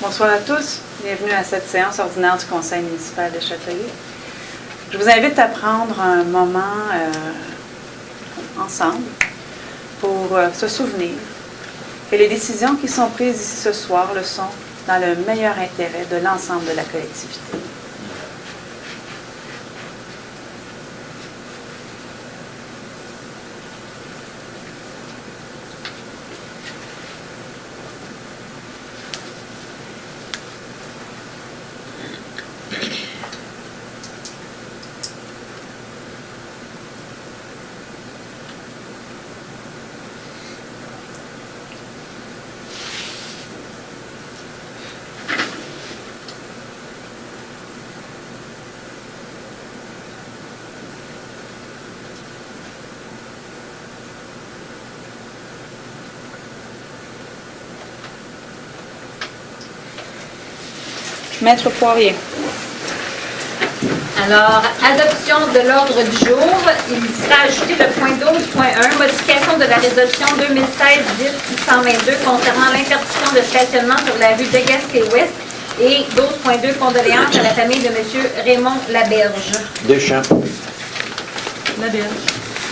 Bonsoir à tous. Bienvenue à cette séance ordinaire du Conseil municipal de Châteauguay. Je vous invite à prendre un moment ensemble pour se souvenir que les décisions qui sont prises ici ce soir le sont dans le meilleur intérêt de l'ensemble de la collectivité. Maître Poirier. Alors, adoption de l'ordre du jour. Il sera ajouté le point 12.1, modification de la résolution 2016-10-622 concernant l'interdiction de stationnement sur la rue Degasquet-Ouest et 12.2, condoléances à la famille de M. Raymond Laberge. Deschamps. Laberge.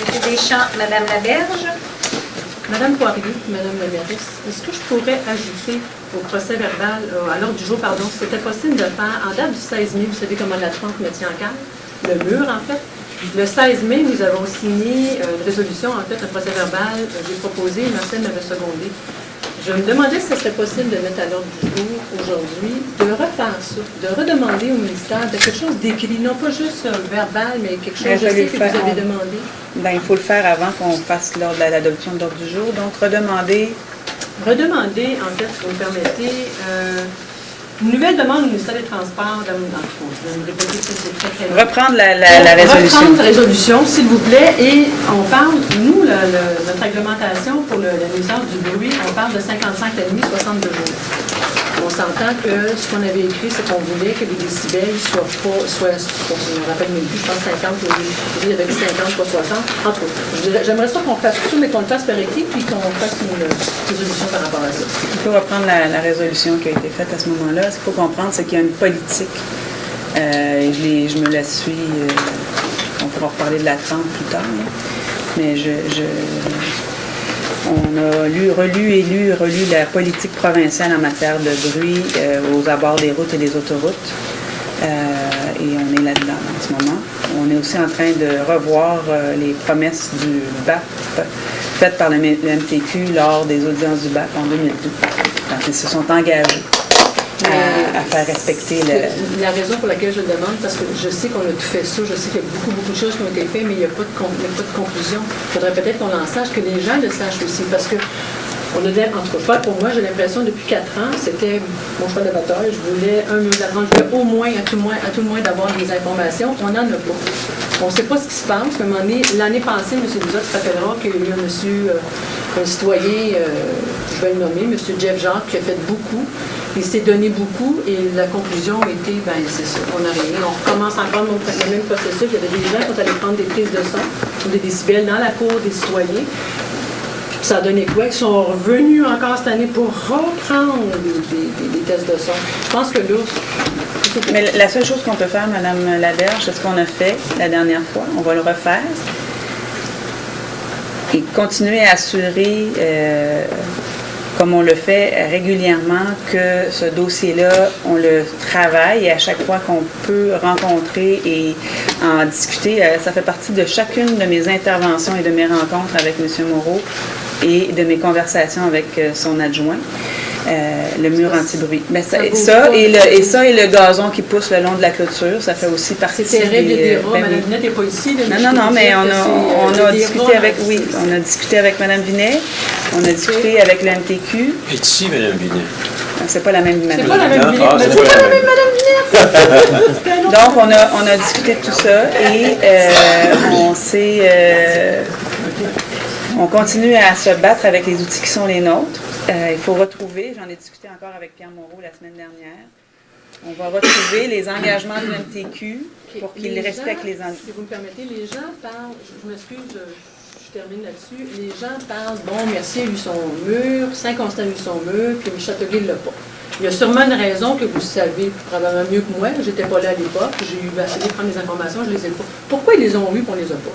M. Deschamps, Mme Laberge. Madame Poirier, Madame la mairesse, est-ce que je pourrais ajouter au procès verbal, à l'ordre du jour, pardon, si c'était possible de faire, en date du 16 mai, vous savez comment la trempe me tient en calme, le mur en fait. Le 16 mai, nous avons signé une résolution, en fait, un procès verbal, j'ai proposé, Marcel m'avait secondé. Je me demandais si ce serait possible de mettre à l'ordre du jour aujourd'hui, de refaire ça, de redemander au ministère de quelque chose d'écrit, non pas juste verbal, mais quelque chose, je sais que vous avez demandé. Bien, il faut le faire avant qu'on fasse l'adoption de l'ordre du jour. Donc, redemander, en fait, si vous me permettez, une nouvelle demande au ministère des Transports, je vais me répéter si c'est très long. reprendre la résolution. Reprendre la résolution, s'il vous plaît, et on parle, nous, notre réglementation pour la nuisance du bruit, on parle de 55 et demi, 62 jours. On s'entend que ce qu'on avait écrit, c'est qu'on voulait que les décibels soient pas, je me rappelle même plus, je pense 50, il y avait 50, pas 60. En tout cas, j'aimerais ça qu'on fasse tout, mais qu'on le fasse par écrit, puis qu'on fasse une résolution par rapport à ça. Il faut reprendre la résolution qui a été faite à ce moment-là. Ce qu'il faut comprendre, c'est qu'il y a une politique. Je me la suis. On pourra reparler de la trempe plus tard. Là. Mais on a relu la politique provinciale en matière de bruit aux abords des routes et des autoroutes. Et on est là-dedans en ce moment. On est aussi en train de revoir les promesses du BAP faites par le MTQ lors des audiences du BAP en 2012. Donc, ils se sont engagés à faire respecter La raison pour laquelle je le demande, parce que je sais qu'on a tout fait ça, je sais qu'il y a beaucoup de choses qui ont été faites, mais il n'y a pas de conclusion. Il faudrait peut-être qu'on en sache, que les gens le sachent aussi, parce que on a, en tout cas, pour moi, j'ai l'impression depuis 4 ans, c'était mon choix de bataille. Je voulais un mur d'argent, je voulais au moins, à tout le moins, d'avoir des informations. On n'en a pas. On ne sait pas ce qui se passe. À un moment donné, l'année passée, M. Lizotte se rappellera qu'il y a un citoyen, je vais le nommer, M. Jeff Jacques, qui a fait beaucoup. Il s'est donné beaucoup et la conclusion était, ben c'est ça, on n'a rien. On recommence encore le même processus. Il y avait des gens qui sont allés prendre des prises de son ou des décibels dans la cour des citoyens. Ça a donné quoi? Ils sont revenus encore cette année pour reprendre des tests de son. Je pense que là... Mais la seule chose qu'on peut faire, Mme Laberge, c'est ce qu'on a fait la dernière fois. On va le refaire. Et continuer à assurer, comme on le fait régulièrement, que ce dossier-là, on le travaille et à chaque fois qu'on peut rencontrer et en discuter, ça fait partie de chacune de mes interventions et de mes rencontres avec M. Moreau et de mes conversations avec son adjoint. Le mur anti-bruit. Mais ça et le gazon qui pousse le long de la clôture, ça fait aussi partie c'est terrible, des rats. Mme Vinet n'est pas ici. Non, mais on a discuté avec, on a discuté avec Mme Vinet, on a discuté avec le MTQ. Est ici, Mme Vinet? C'est pas la même Mme Vinet. C'est pas la même Vinet. C'est pas la même Mme Vinet. Donc, on a discuté de tout ça et on continue à se battre avec les outils qui sont les nôtres. Il faut retrouver, j'en ai discuté encore avec Pierre Moreau la semaine dernière, on va retrouver les engagements du MTQ pour qu'ils respectent les engagements. Si vous me permettez, les gens parlent, je m'excuse, je termine là-dessus, les gens parlent, bon, Mercier a eu son mur, Saint-Constant a eu son mur, puis Châteauguay ne l'a pas. Il y a sûrement une raison que vous savez probablement mieux que moi. J'étais pas là à l'époque. J'ai eu essayé de prendre des informations, je les ai pas. Pourquoi ils les ont eus et on les a pas?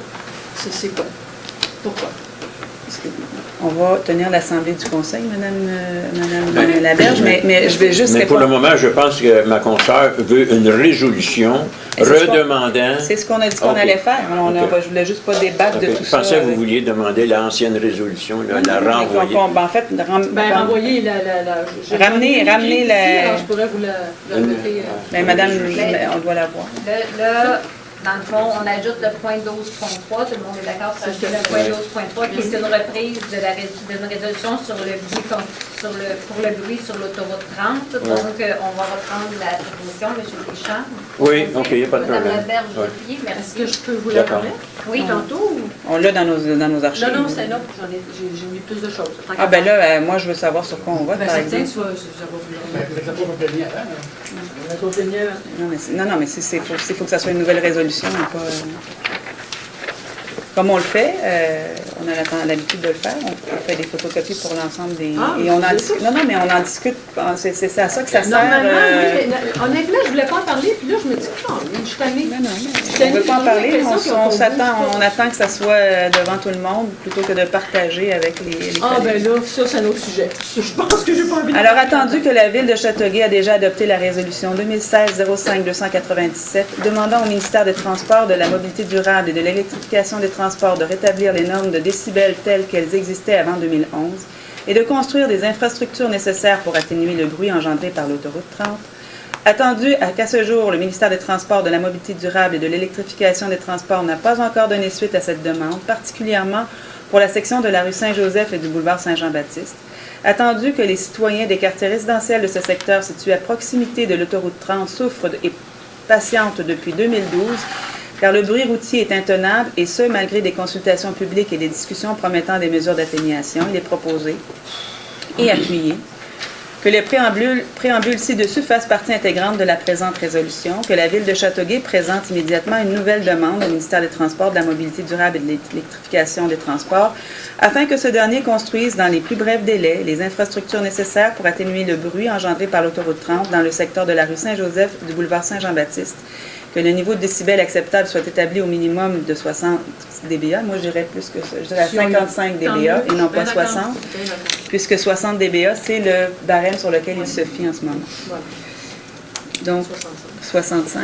C'est quoi? Pourquoi? On va tenir l'Assemblée du Conseil, Madame Laberge, mais je vais juste Mais pour répondre. le moment, je pense que ma consoeur veut une résolution Et c'est ce qu'on- redemandant... C'est ce qu'on a dit qu'on Ok. allait faire. Ok. Je voulais juste pas débattre de Ok. tout Je ça. pensais que vous avec- vouliez demander l'ancienne résolution, là, la renvoyer. En fait, Renvoyer j'ai Ramener l'écrit la- ici, alors je pourrais vous la remettre. mais Madame, on doit la voir. Là, dans le fond, on ajoute le point 12.3, tout le monde est d'accord pour ajouter le point 12.3, qui est une reprise d'une résolution sur le bruit, pour le bruit sur l'autoroute 30. Donc, on va reprendre la proposition, M. Deschamps. Oui, OK, il n'y a pas de Madame problème. Laberge, Ouais. Joly, Est-ce merci. que je peux vous la D'accord. remettre? Oui. Tantôt? On l'a dans nos archives. Non, c'est non, j'ai mis plus de choses. Ah ben là, moi je veux savoir sur quoi on vote, Ben, par certain, exemple. ça va vous le Vous n'avez pas compagnie avant, là. On a continué avant. Non, mais faut que ça soit une nouvelle résolution, et pas, comme on le fait, on a l'habitude de le faire, on fait des photocopies pour l'ensemble des... Ah, et on en vous discute. Non, mais on en discute, c'est à ça que ça sert. Normalement, oui, mais honnêtement, je voulais pas en parler, puis là, je me dis, je suis tannée. Non, mais on ne veut pas en parler, on attend que ça soit devant tout le monde plutôt que de partager avec les Ah, collègues. ben là, ça, c'est un autre sujet. Je pense que j'ai pas envie de Alors, attendu que la Ville de Châteauguay a déjà adopté la résolution 2016-05-297 demandant au ministère des Transports, de la Mobilité durable et de l'électrification des transports de rétablir les normes de décibels telles qu'elles existaient avant 2011 et de construire des infrastructures nécessaires pour atténuer le bruit engendré par l'autoroute 30, attendu qu'à ce jour, le ministère des Transports, de la Mobilité durable et de l'électrification des transports n'a pas encore donné suite à cette demande, particulièrement pour la section de la rue Saint-Joseph et du boulevard Saint-Jean-Baptiste. Attendu que les citoyens des quartiers résidentiels de ce secteur situé à proximité de l'autoroute 30 souffrent et patientent depuis 2012, car le bruit routier est intenable, et ce, malgré des consultations publiques et des discussions promettant des mesures d'atténuation, il est proposé et appuyé que le préambule ci-dessus fasse partie intégrante de la présente résolution, que la Ville de Châteauguay présente immédiatement une nouvelle demande au ministère des Transports, de la Mobilité durable et de l'électrification des transports, afin que ce dernier construise dans les plus brefs délais les infrastructures nécessaires pour atténuer le bruit engendré par l'autoroute 30 dans le secteur de la rue Saint-Joseph du boulevard Saint-Jean-Baptiste, que le niveau de décibels acceptable soit établi au minimum de 60 dBA. Moi, je dirais plus que ça. Je dirais 55 dBA et non pas 60, puisque 60 dBA, c'est le barème sur lequel il se fie en ce moment. Voilà. Donc, 65,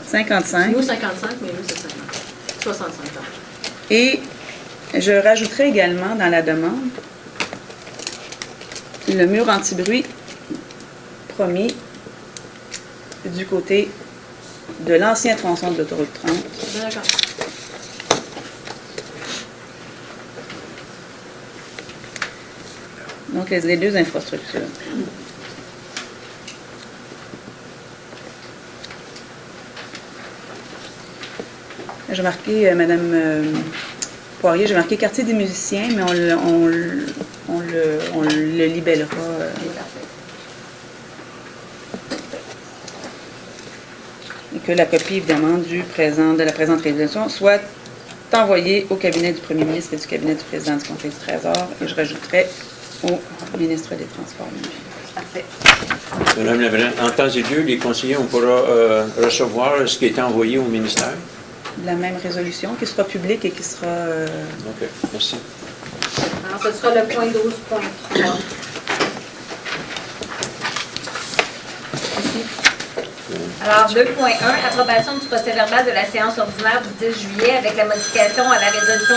55. Nous, 55, mais nous, c'est 50. 65 ans. Et je rajouterai également dans la demande le mur anti-bruit promis du côté de l'ancien tronçon de l'autoroute 30. D'accord. Donc, les deux infrastructures. J'ai marqué, Madame Poirier, j'ai marqué quartier des musiciens, mais on le libellera. Et que la copie, évidemment, de la présente résolution soit envoyée au cabinet du Premier ministre et du cabinet du président du Conseil du Trésor, et je rajouterai au ministre des Transports. Parfait. Madame la Présidente, en temps et lieu, les conseillers, on pourra recevoir ce qui est envoyé au ministère. La même résolution qui sera publique et qui sera... OK, merci. Alors, ce sera le point 12.3. Alors, 2.1, approbation du procès-verbal de la séance ordinaire du 10 juillet avec la modification à la résolution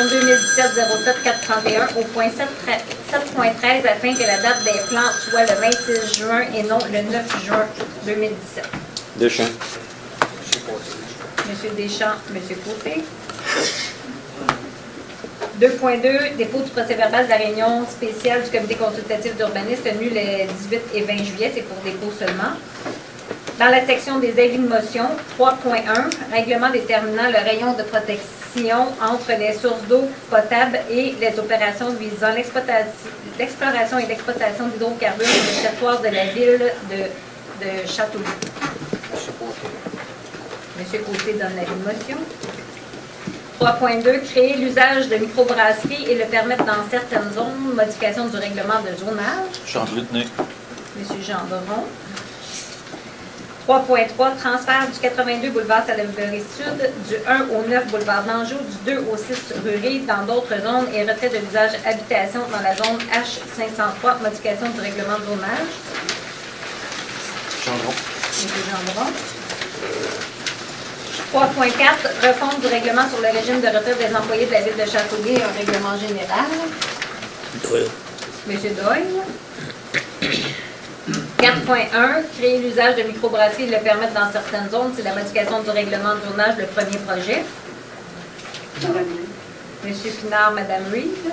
2017-07-431 au point 7.13 afin que la date des plans soit le 26 juin et non le 9 juin 2017. Deschamps. Monsieur Deschamps, Monsieur Côté. 2.2, dépôt du procès-verbal de la réunion spéciale du comité consultatif d'urbanisme tenue le 18 et 20 juillet, c'est pour dépôt seulement. Dans la section des avis de motion, 3.1, règlement déterminant le rayon de protection entre les sources d'eau potable et les opérations visant l'exploration et l'exploitation d'hydrocarbures sur le territoire de la ville de Châteauguay. Monsieur Côté donne l'avis de motion. 3.2, créer l'usage de microbrasseries et le permettre dans certaines zones, modification du règlement de zonage. Charles Lutné. M. M. Gendron. 3.3, transfert du 82 boulevard Salaberry Sud, du 1 au 9 boulevard d'Anjou, du 2 au 6 rue Rive dans d'autres zones et retrait de l'usage habitation dans la zone H503, modification du règlement de zonage. Gendron. M. Gendron. 3.4, refonte du règlement sur le régime de retraite des employés de la ville de Châteauguay, un règlement général. Doyle. M. Doyle. 4.1, créer l'usage de microbrasseries et le permettre dans certaines zones. C'est la modification du règlement de zonage, le premier projet. M. Pinard, Mme Reed.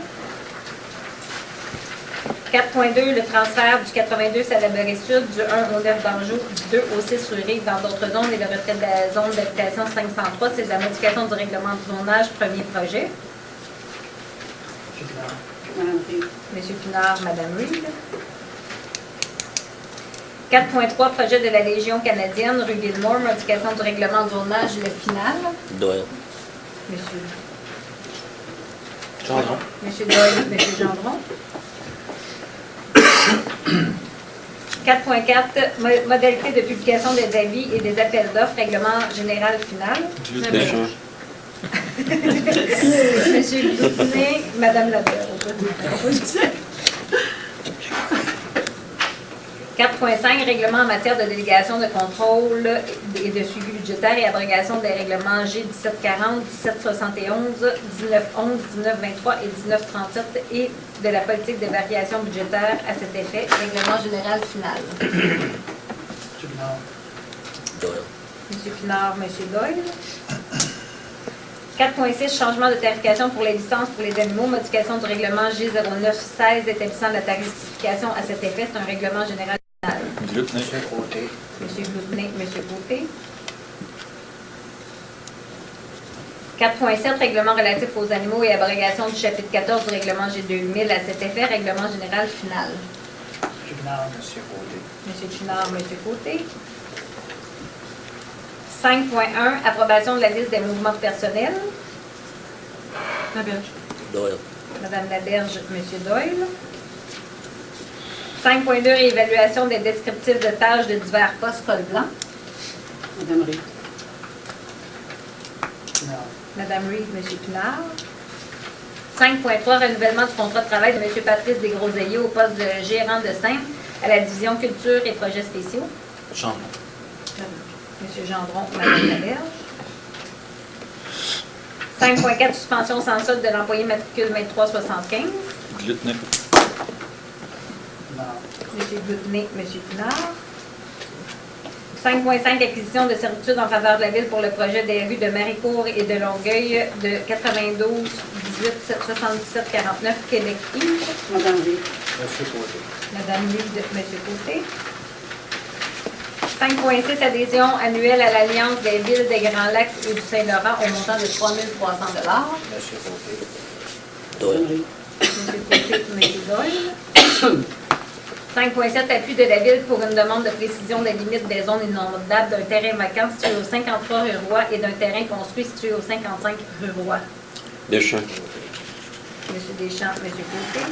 4.2, le transfert du 82 Salaberry Sud, du 1 au 9 d'Anjou, du 2 au 6 rue Rive dans d'autres zones et le retrait de la zone d'habitation 503. C'est la modification du règlement de zonage, premier projet. M. Pinard, Mme Reed. 4.3, projet de la Légion canadienne, rue Gilmore, modification du règlement de zonage, le final. Doyle. Monsieur Gendron. Doyle, M. Gendron. 4.4, modalité de publication des avis et des appels d'offres, règlement général final. Deschamps. Monsieur Gloudinet, Madame Laberge. 4.5, règlement en matière de délégation de contrôle et de suivi budgétaire et abrogation des règlements G 1740, 1771, 1911, 1923 et 1937 et de la politique de variation budgétaire à cet effet, règlement général final. Doyle. M. Pinard, M. Doyle. 4.6, changement de tarification pour les licences pour les animaux, modification du règlement G0916 établissant la tarification à cet effet. C'est un règlement général final. Gloudinet. M. Gloudinet, M. Côté. 4.7, règlement relatif aux animaux et abrogation du chapitre 14 du règlement G2000 à cet effet, règlement général final. M. Pinard, M. Côté. M. Pinard, M. Côté. 5.1, approbation de la liste des mouvements de personnel. Laberge. Doyle. Madame Laberge, M. Doyle. 5.2, réévaluation des descriptifs de tâches de divers postes col blanc. Mme Reed. Pinard. Madame Reed, M. Pinard. 5.3, renouvellement du contrat de travail de M. Patrice Desgroseilliers au poste de gérant de scène à la division culture et projets spéciaux. Gendron. M. Gendron, Mme Laberge. 5.4, suspension sans solde de l'employé matricule 2375. Gloudinet. Pinard. M. Gloudinet, M. Pinard. 5.5, acquisition de servitudes en faveur de la ville pour le projet des rues de Maricourt et de Longueuil de 92 18 77 49 Québec Inc. Mme Reed. M. Côté. Madame Reed, M. Côté. 5.6, adhésion annuelle à l'Alliance des villes des Grands Lacs et du Saint-Laurent au montant de 3 300 $. M. Côté. Doyle. Mme Reed. M. Côté, M. Doyle. 5.7, appui de la ville pour une demande de précision des limites des zones inondables d'un terrain vacant situé au 53 rue Roy et d'un terrain construit situé au 55 rue Roy. Deschamps. M. Deschamps, M. Côté.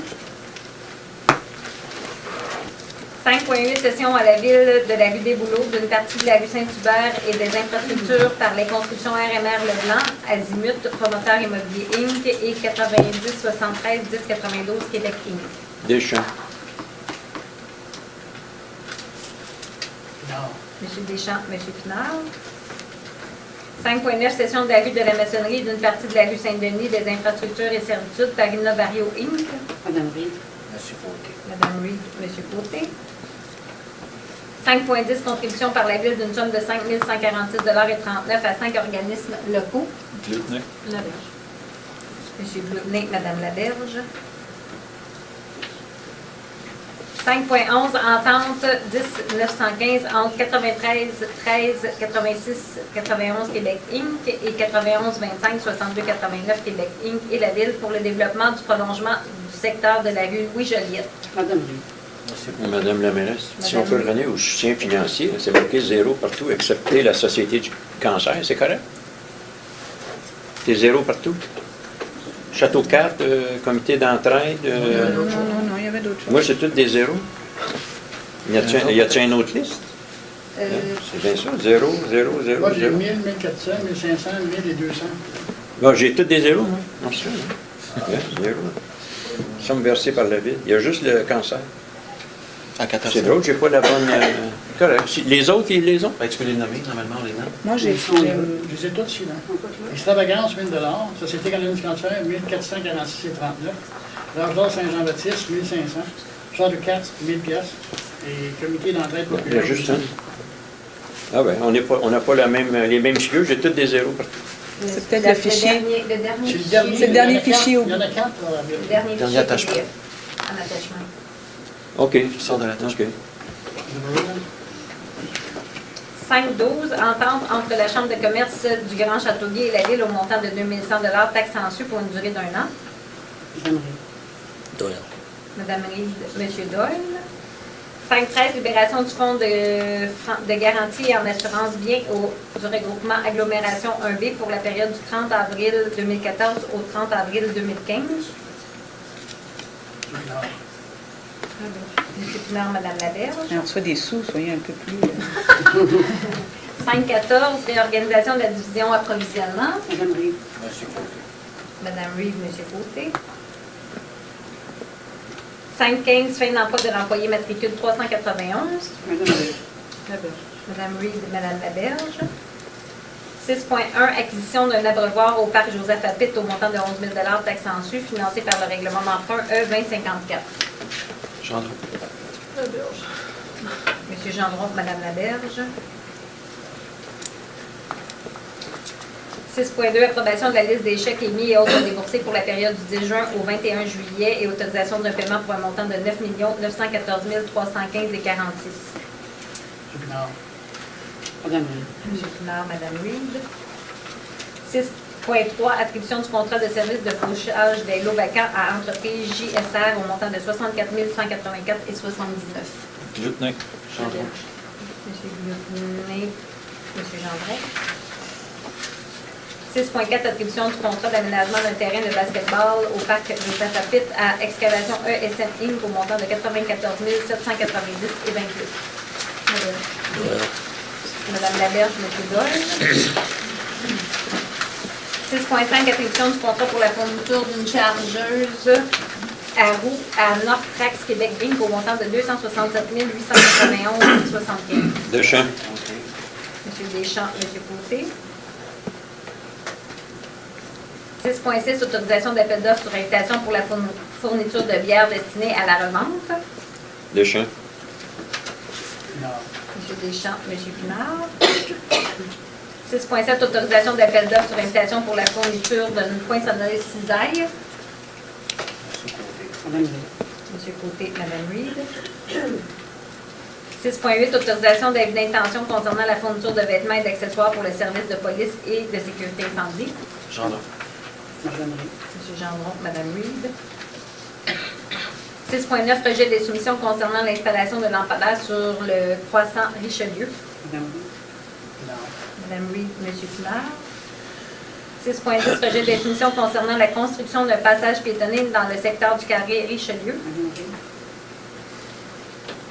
5.8, cession à la ville de la rue des Bouleaux, d'une partie de la rue Saint-Hubert et des infrastructures par les constructions RMR Leblanc, Azimut, promoteur immobilier Inc. et 90 73 10 92 Québec Inc. Deschamps. Pinard. M. Deschamps, M. Pinard. 5.9, cession de la rue de la Maçonnerie et d'une partie de la rue Saint-Denis des infrastructures et servitudes par Innovario Inc. Mme Reed. M. Côté. Madame Reed, M. Côté. 5.10, contribution par la ville d'une somme de 5 146,39 $ à 5 organismes locaux. Gloudinet. Laberge. M. Gloudinet, Madame Laberge. 5.11, entente 10 915 entre 93 13 86 91 Québec Inc. et 91 25 62 89 Québec Inc. et la ville pour le développement du prolongement du secteur de la rue Louis-Joliette. Mme Reed. Madame la mairesse, si on Madame. peut revenir au soutien financier, là, c'est marqué zéro partout, excepté la Société du cancer, c'est correct? C'est zéro partout? Château 4, comité d'entraide. Non, il y avait d'autres choses. Moi, c'est tout des zéros. Y a-t-il une autre liste? Euh, C'est bien ça, 0, 0, 0, Moi, j'ai 0. 1000, 1400, 1500, 1000 et 200. Bon, j'ai tous des zéros, moi. Non, c'est ça, hein? Bien, zéro. Somme versée par la ville. Il y a juste le cancer. En 14. C'est drôle, j'ai pas la bonne... correct. Les autres, ils les ont? Ben, tu peux les nommer, normalement, on les nomme. Moi, Je les ai tous ici, là. Extravagance, 1000 Société canadienne financière, 1446 et 39. L'âge d'or Saint-Jean-Baptiste, 1500. Jean de 4, 1000 piastres. Et comité d'entraide Il y a populaire. juste un. Ah ben, on n'a pas les mêmes chiffres, j'ai tous des zéros partout. C'est peut-être le fichier. Le dernier C'est le fichier. dernier. C'est le dernier Il y en a fichier au quatre. Il y en a 4 dans la ville. Le dernier Dernier fichier attachement. PDF, en attachement. OK. Sors de l'attachement. OK. 5.12, entente entre la Chambre de commerce du Grand Châteauguay et la Ville au montant de 2100 $ taxes en su pour une durée d'un an. Madame Reed. Doyle. Madame Reed, Monsieur Doyle. 5.13, libération du fonds de garantie en assurance bien du regroupement agglomération 1B pour la période du 30 avril 2014 au 30 avril 2015. Monsieur Pinard, Madame Laberge. On reçoit des sous, soyez un peu plus... 5.14, réorganisation de la division approvisionnement. Madame Reed. Madame Reed, Monsieur Côté. 5.15, fin d'emploi de l'employé matricule 391. Madame Reed. Madame Reed et Madame Laberge. 6.1, acquisition d'un abreuvoir au parc Joseph Appit au montant de 11 000 $ taxes en su, financé par le règlement d'emprunt E2054. Gendron. Monsieur Gendron, Madame Laberge. 6.2, approbation de la liste des chèques émis et autres déboursés pour la période du 10 juin au 21 juillet et autorisation d'un paiement pour un montant de 9 914 315 et 46. Monsieur Pinard. Madame Reed. Monsieur Pinard, Madame Reed. 6.3, attribution du contrat de service de fauchage des lots vacants à entreprise JSR au montant de 64 184 et 79. Glutnin. Gendron. Monsieur Glutnet, Monsieur Gendron. 6.4, attribution du contrat d'aménagement d'un terrain de basketball au parc Joseph Appit à Excavation ESN Inc. au montant de 94 790 et 28. Doyle. Madame Laberge, Monsieur Doyle. 6.5, attribution du contrat pour la fourniture d'une chargeuse à roue à Northtrax Québec Inc. au montant de 267 891 et 75. Deschamps. Monsieur Deschamps, Monsieur Côté. 6.6, autorisation d'appel d'offres sur invitation pour la fourniture de bière destinée à la revente. Deschamps. Pinard. Monsieur Deschamps, Monsieur Pinard. 6.7, autorisation d'appel d'offres sur invitation pour la fourniture d'une poinçonneuse cisaille. Madame Reed. Monsieur Côté, Madame Reed. 6.8, autorisation d'avis d'intention concernant la fourniture de vêtements et d'accessoires pour le service de police et de sécurité incendie. Gendron. Madame Reed. Monsieur Gendron, Madame Reed. 6.9, rejet des soumissions concernant l'installation de lampadaires sur le croissant Richelieu. Madame Reed. Pinard. Madame Reed, Monsieur Pinard. 6.10, rejet des soumissions concernant la construction d'un passage piétonnier dans le secteur du carré Richelieu. Madame Reed.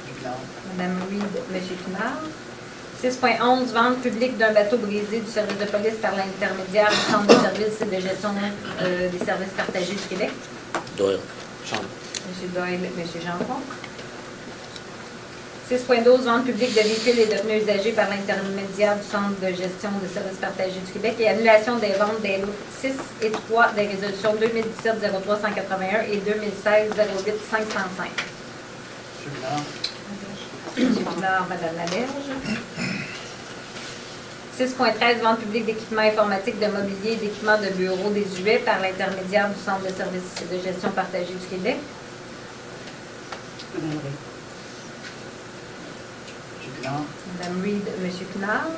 Monsieur Pinard. Madame Reed, Monsieur Pinard. 6.11, vente publique d'un bateau brisé du service de police par l'intermédiaire du Centre de services et de gestion des services partagés du Québec. Doyle. Gendron. Monsieur Doyle, Monsieur Gendron. 6.12, vente publique de véhicules et de pneus usagés par l'intermédiaire du Centre de gestion des services partagés du Québec et annulation des ventes des lots 6 et 3 des résolutions 2017-03-181 et 2016-08-505. Monsieur Pinard. Monsieur Pinard, Madame Laberge. 6.13, vente publique d'équipements informatiques, de mobilier et d'équipements de bureaux désuets par l'intermédiaire du Centre de services et de gestion partagée du Québec. Madame Reed. Monsieur Pinard. Madame Reed, Monsieur Pinard.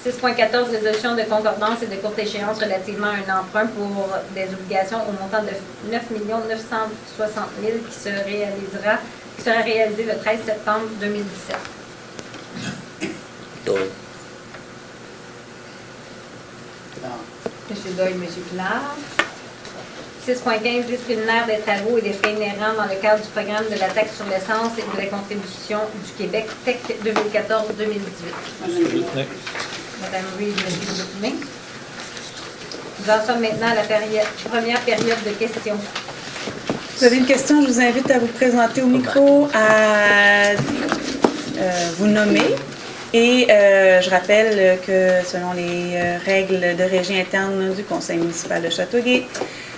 6.14, résolution de concordance et de courte échéance relativement à un emprunt pour des obligations au montant de 9 960 000 qui sera réalisé le 13 septembre 2017. Doyle. Pinard. Monsieur Doyle, Monsieur Pinard. 6.15, liste préliminaire des travaux et des frais inhérents dans le cadre du programme de la taxe sur l'essence et de la contribution du Québec TEC 2014-2018. Madame Reed, Monsieur Boutinet. Nous en sommes maintenant à la première période de questions. Vous avez une question, je vous invite à vous présenter au micro, à vous nommer. Et je rappelle que selon les règles de régie interne du Conseil municipal de Châteauguay,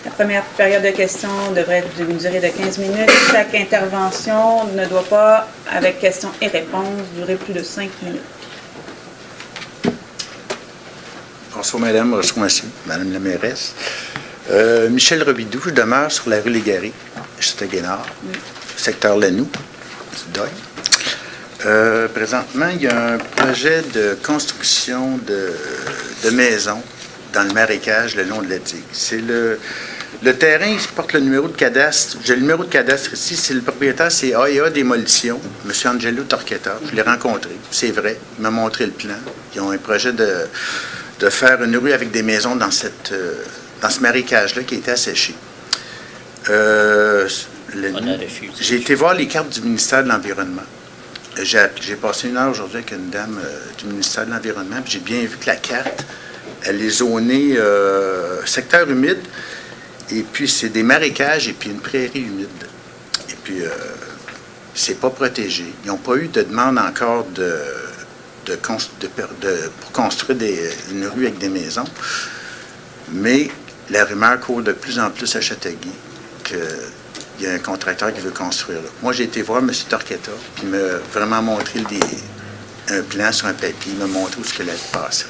la première période de questions devrait être d'une durée de 15 minutes. Chaque intervention ne doit pas, avec questions et réponses, durer plus de 5 minutes. Bonsoir, madame. Bonsoir, monsieur. Madame la mairesse. Michel Robidoux, je demeure sur la rue Légaré, Châteauguay-Nord, secteur Lanoux, du Deuil. Présentement, il y a un projet de construction de maisons dans le marécage le long de la digue. C'est le terrain, il porte le numéro de cadastre. J'ai le numéro de cadastre ici. C'est le propriétaire, c'est AEA Démolition, M. Angelo Torqueta. Je l'ai rencontré, c'est vrai. Il m'a montré le plan. Ils ont un projet de faire une rue avec des maisons dans ce marécage-là qui a été asséché. On a refusé. J'ai été voir les cartes du ministère de l'Environnement. J'ai passé une heure aujourd'hui avec une dame du ministère de l'Environnement, puis j'ai bien vu que la carte, elle est zonée secteur humide, et puis c'est des marécages et puis une prairie humide. Et puis, c'est pas protégé. Ils n'ont pas eu de demande encore pour construire une rue avec des maisons, mais la rumeur court de plus en plus à Châteauguay qu'il y a un contracteur qui veut construire là. Moi, j'ai été voir M. Torqueta, puis il m'a vraiment montré un plan sur un papier. Il m'a montré où ce que la passerait.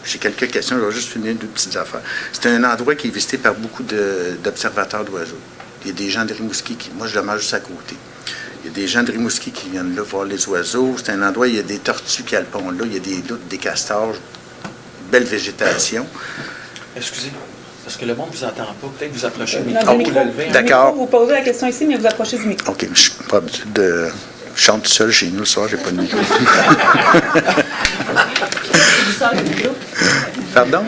J'ai quelques questions. Je vais juste finir deux petites affaires. C'est un endroit qui est visité par beaucoup d'observateurs d'oiseaux. Il y a des gens de Rimouski moi, je demeure juste à côté. Il y a des gens de Rimouski qui viennent là voir les oiseaux. C'est un endroit où il y a des tortues qui alpont là. Il y a des loutres, des castors. Belle végétation. Excusez, parce que le monde ne vous entend pas. Peut-être vous approchez du Non, micro. du micro. Vous le levez. D'accord. Vous posez la question ici, mais vous approchez du micro. OK, je suis pas habitué de... Je chante tout seul chez nous le soir, j'ai pas de micro. Pardon?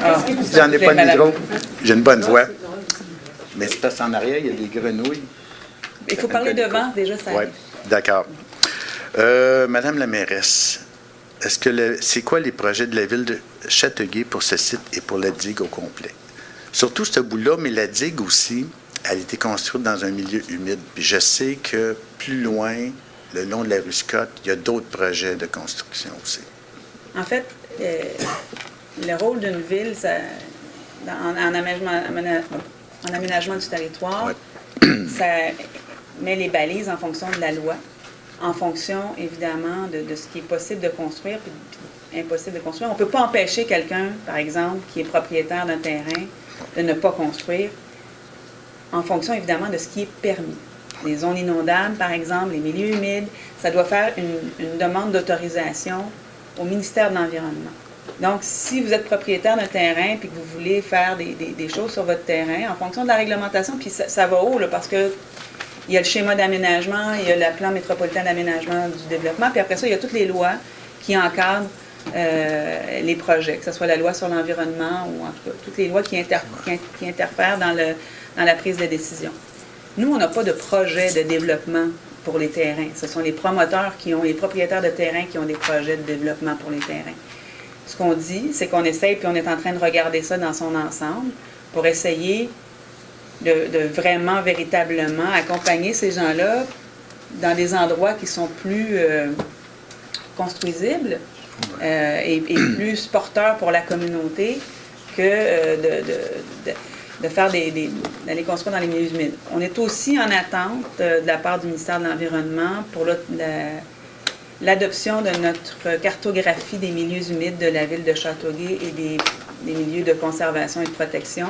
J'en ai pas de micro. J'ai une bonne voix. Mais c'est parce qu'en arrière, il y a des grenouilles. Il faut parler devant, déjà, ça Oui, arrive. d'accord. Madame la mairesse, c'est quoi les projets de la ville de Châteauguay pour ce site et pour la digue au complet? Surtout ce bout-là, mais la digue aussi, elle a été construite dans un milieu humide. Puis je sais que plus loin, le long de la rue Scott, il y a d'autres projets de construction aussi. En fait, le rôle d'une ville, en aménagement du territoire, ça met les balises en fonction de la loi, en fonction, évidemment, de ce qui est possible de construire puis impossible de construire. On ne peut pas empêcher quelqu'un, par exemple, qui est propriétaire d'un terrain, de ne pas construire, en fonction, évidemment, de ce qui est permis. Les zones inondables, par exemple, les milieux humides, ça doit faire une demande d'autorisation au ministère de l'Environnement. Donc, si vous êtes propriétaire d'un terrain et que vous voulez faire des choses sur votre terrain, en fonction de la réglementation, puis ça va haut, là, parce que il y a le schéma d'aménagement, il y a le plan métropolitain d'aménagement du développement, puis après ça, il y a toutes les lois qui encadrent les projets, que ce soit la loi sur l'environnement ou en tout cas toutes les lois qui interfèrent dans la prise de décision. Nous, on n'a pas de projet de développement pour les terrains. Ce sont les promoteurs les propriétaires de terrains qui ont des projets de développement pour les terrains. Ce qu'on dit, c'est qu'on essaye, puis on est en train de regarder ça dans son ensemble, pour essayer de vraiment, véritablement accompagner ces gens-là dans des endroits qui sont plus construisibles et plus porteurs pour la communauté que d'aller construire dans les milieux humides. On est aussi en attente de la part du ministère de l'Environnement pour l'adoption de notre cartographie des milieux humides de la ville de Châteauguay et des milieux de conservation et de protection.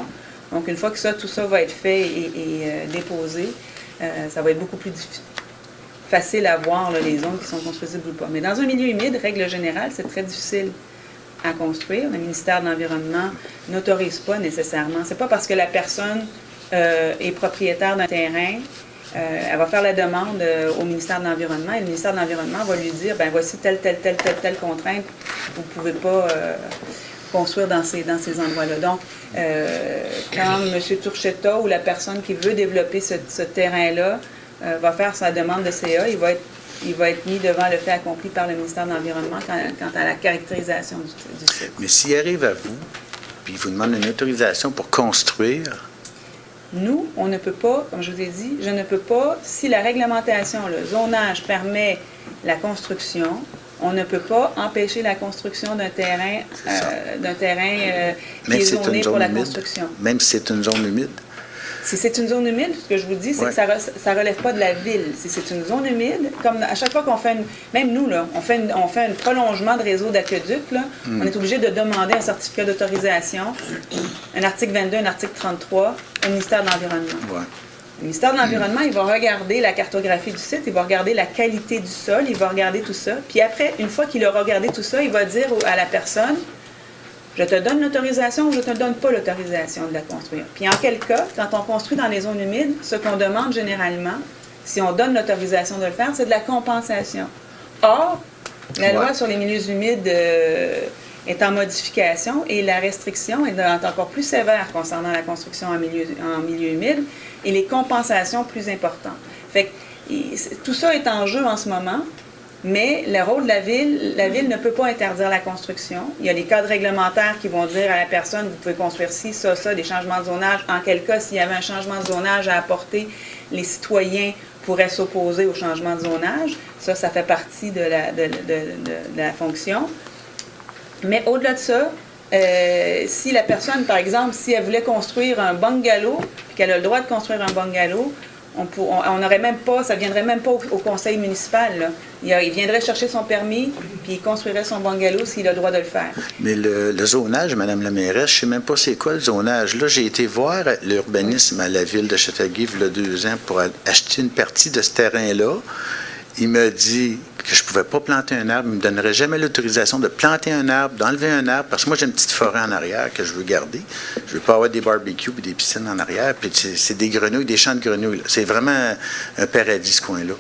Donc, une fois que tout ça va être fait et déposé, ça va être beaucoup plus facile à voir là, les zones qui sont construisibles ou pas. Mais dans un milieu humide, règle générale, c'est très difficile à construire. Le ministère de l'Environnement n'autorise pas nécessairement. C'est pas parce que la personne est propriétaire d'un terrain, elle va faire la demande au ministère de l'Environnement et le ministère de l'Environnement va lui dire, ben voici telle contrainte, vous pouvez pas construire dans ces endroits-là. Donc, quand M. Turchetta ou la personne qui veut développer ce terrain-là va faire sa demande de CA, il va être mis devant le fait accompli par le ministère de l'Environnement quant à la caractérisation du site. Mais s'il arrive à vous, puis il vous demande une autorisation pour construire, nous, on ne peut pas, comme je vous ai dit, je ne peux pas, si la réglementation, le zonage permet la construction, on ne peut pas empêcher la construction d'un terrain, qui est zoné pour la construction. Même si c'est une zone humide? Si c'est une zone humide, ce que je vous dis, c'est que ça ne relève pas de la ville. Si c'est une zone humide, comme à chaque fois qu'on fait même nous, là, on fait un prolongement de réseau d'aqueduc, on est obligé de demander un certificat d'autorisation, un article 22, un article 33, au ministère de l'Environnement. Ouais. Le ministère de l'Environnement, il va regarder la cartographie du site, il va regarder la qualité du sol, il va regarder tout ça. Puis après, une fois qu'il a regardé tout ça, il va dire à la personne, je te donne l'autorisation ou je ne te donne pas l'autorisation de la construire. Puis en quel cas, quand on construit dans les zones humides, ce qu'on demande généralement, si on donne l'autorisation de le faire, c'est de la compensation. Or, la loi sur les milieux humides est en modification et la restriction est encore plus sévère concernant la construction en milieu humide et les compensations plus importantes. Fait que, tout ça est en jeu en ce moment. Mais le rôle de la ville ne peut pas interdire la construction. Il y a les cadres réglementaires qui vont dire à la personne, vous pouvez construire ci, ça, des changements de zonage. En quel cas, s'il y avait un changement de zonage à apporter, les citoyens pourraient s'opposer au changement de zonage. Ça fait partie de la fonction. Mais au-delà de ça, si la personne, par exemple, si elle voulait construire un bungalow, puis qu'elle a le droit de construire un bungalow, on n'aurait même pas, ça ne viendrait même pas au conseil municipal, là. Il viendrait chercher son permis, puis il construirait son bungalow s'il a le droit de le faire. Mais le zonage, Mme la mairesse, je ne sais même pas c'est quoi le zonage. Là, j'ai été voir l'urbanisme à la ville de Châteauguay il y a 2 ans pour acheter une partie de ce terrain-là. Il m'a dit que je ne pouvais pas planter un arbre. Il ne me donnerait jamais l'autorisation de planter un arbre, d'enlever un arbre, parce que moi, j'ai une petite forêt en arrière que je veux garder. Je ne veux pas avoir des barbecues et des piscines en arrière. Puis c'est des grenouilles, des champs de grenouilles, là. C'est vraiment un paradis, ce coin-là.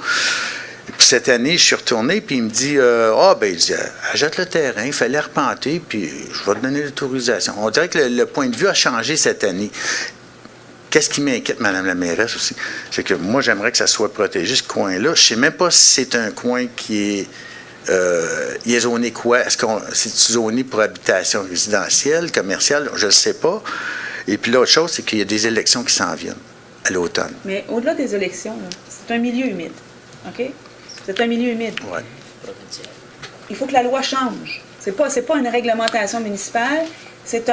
Et puis cette année, je suis retourné, puis il me dit il dit, achète le terrain, il fallait arpenter, puis je vais te donner l'autorisation. On dirait que le point de vue a changé cette année. Qu'est-ce qui m'inquiète, Mme la mairesse aussi, c'est que moi, j'aimerais que ça soit protégé, ce coin-là. Je ne sais même pas si c'est un coin qui est... il est zoné quoi? Est-ce que c'est zoné pour habitation résidentielle, commerciale? Je ne sais pas. Et puis l'autre chose, c'est qu'il y a des élections qui s'en viennent à l'automne. Mais au-delà des élections, là, c'est un milieu humide. OK? C'est un milieu humide. Oui. Il faut que la loi change. C'est pas une réglementation municipale, c'est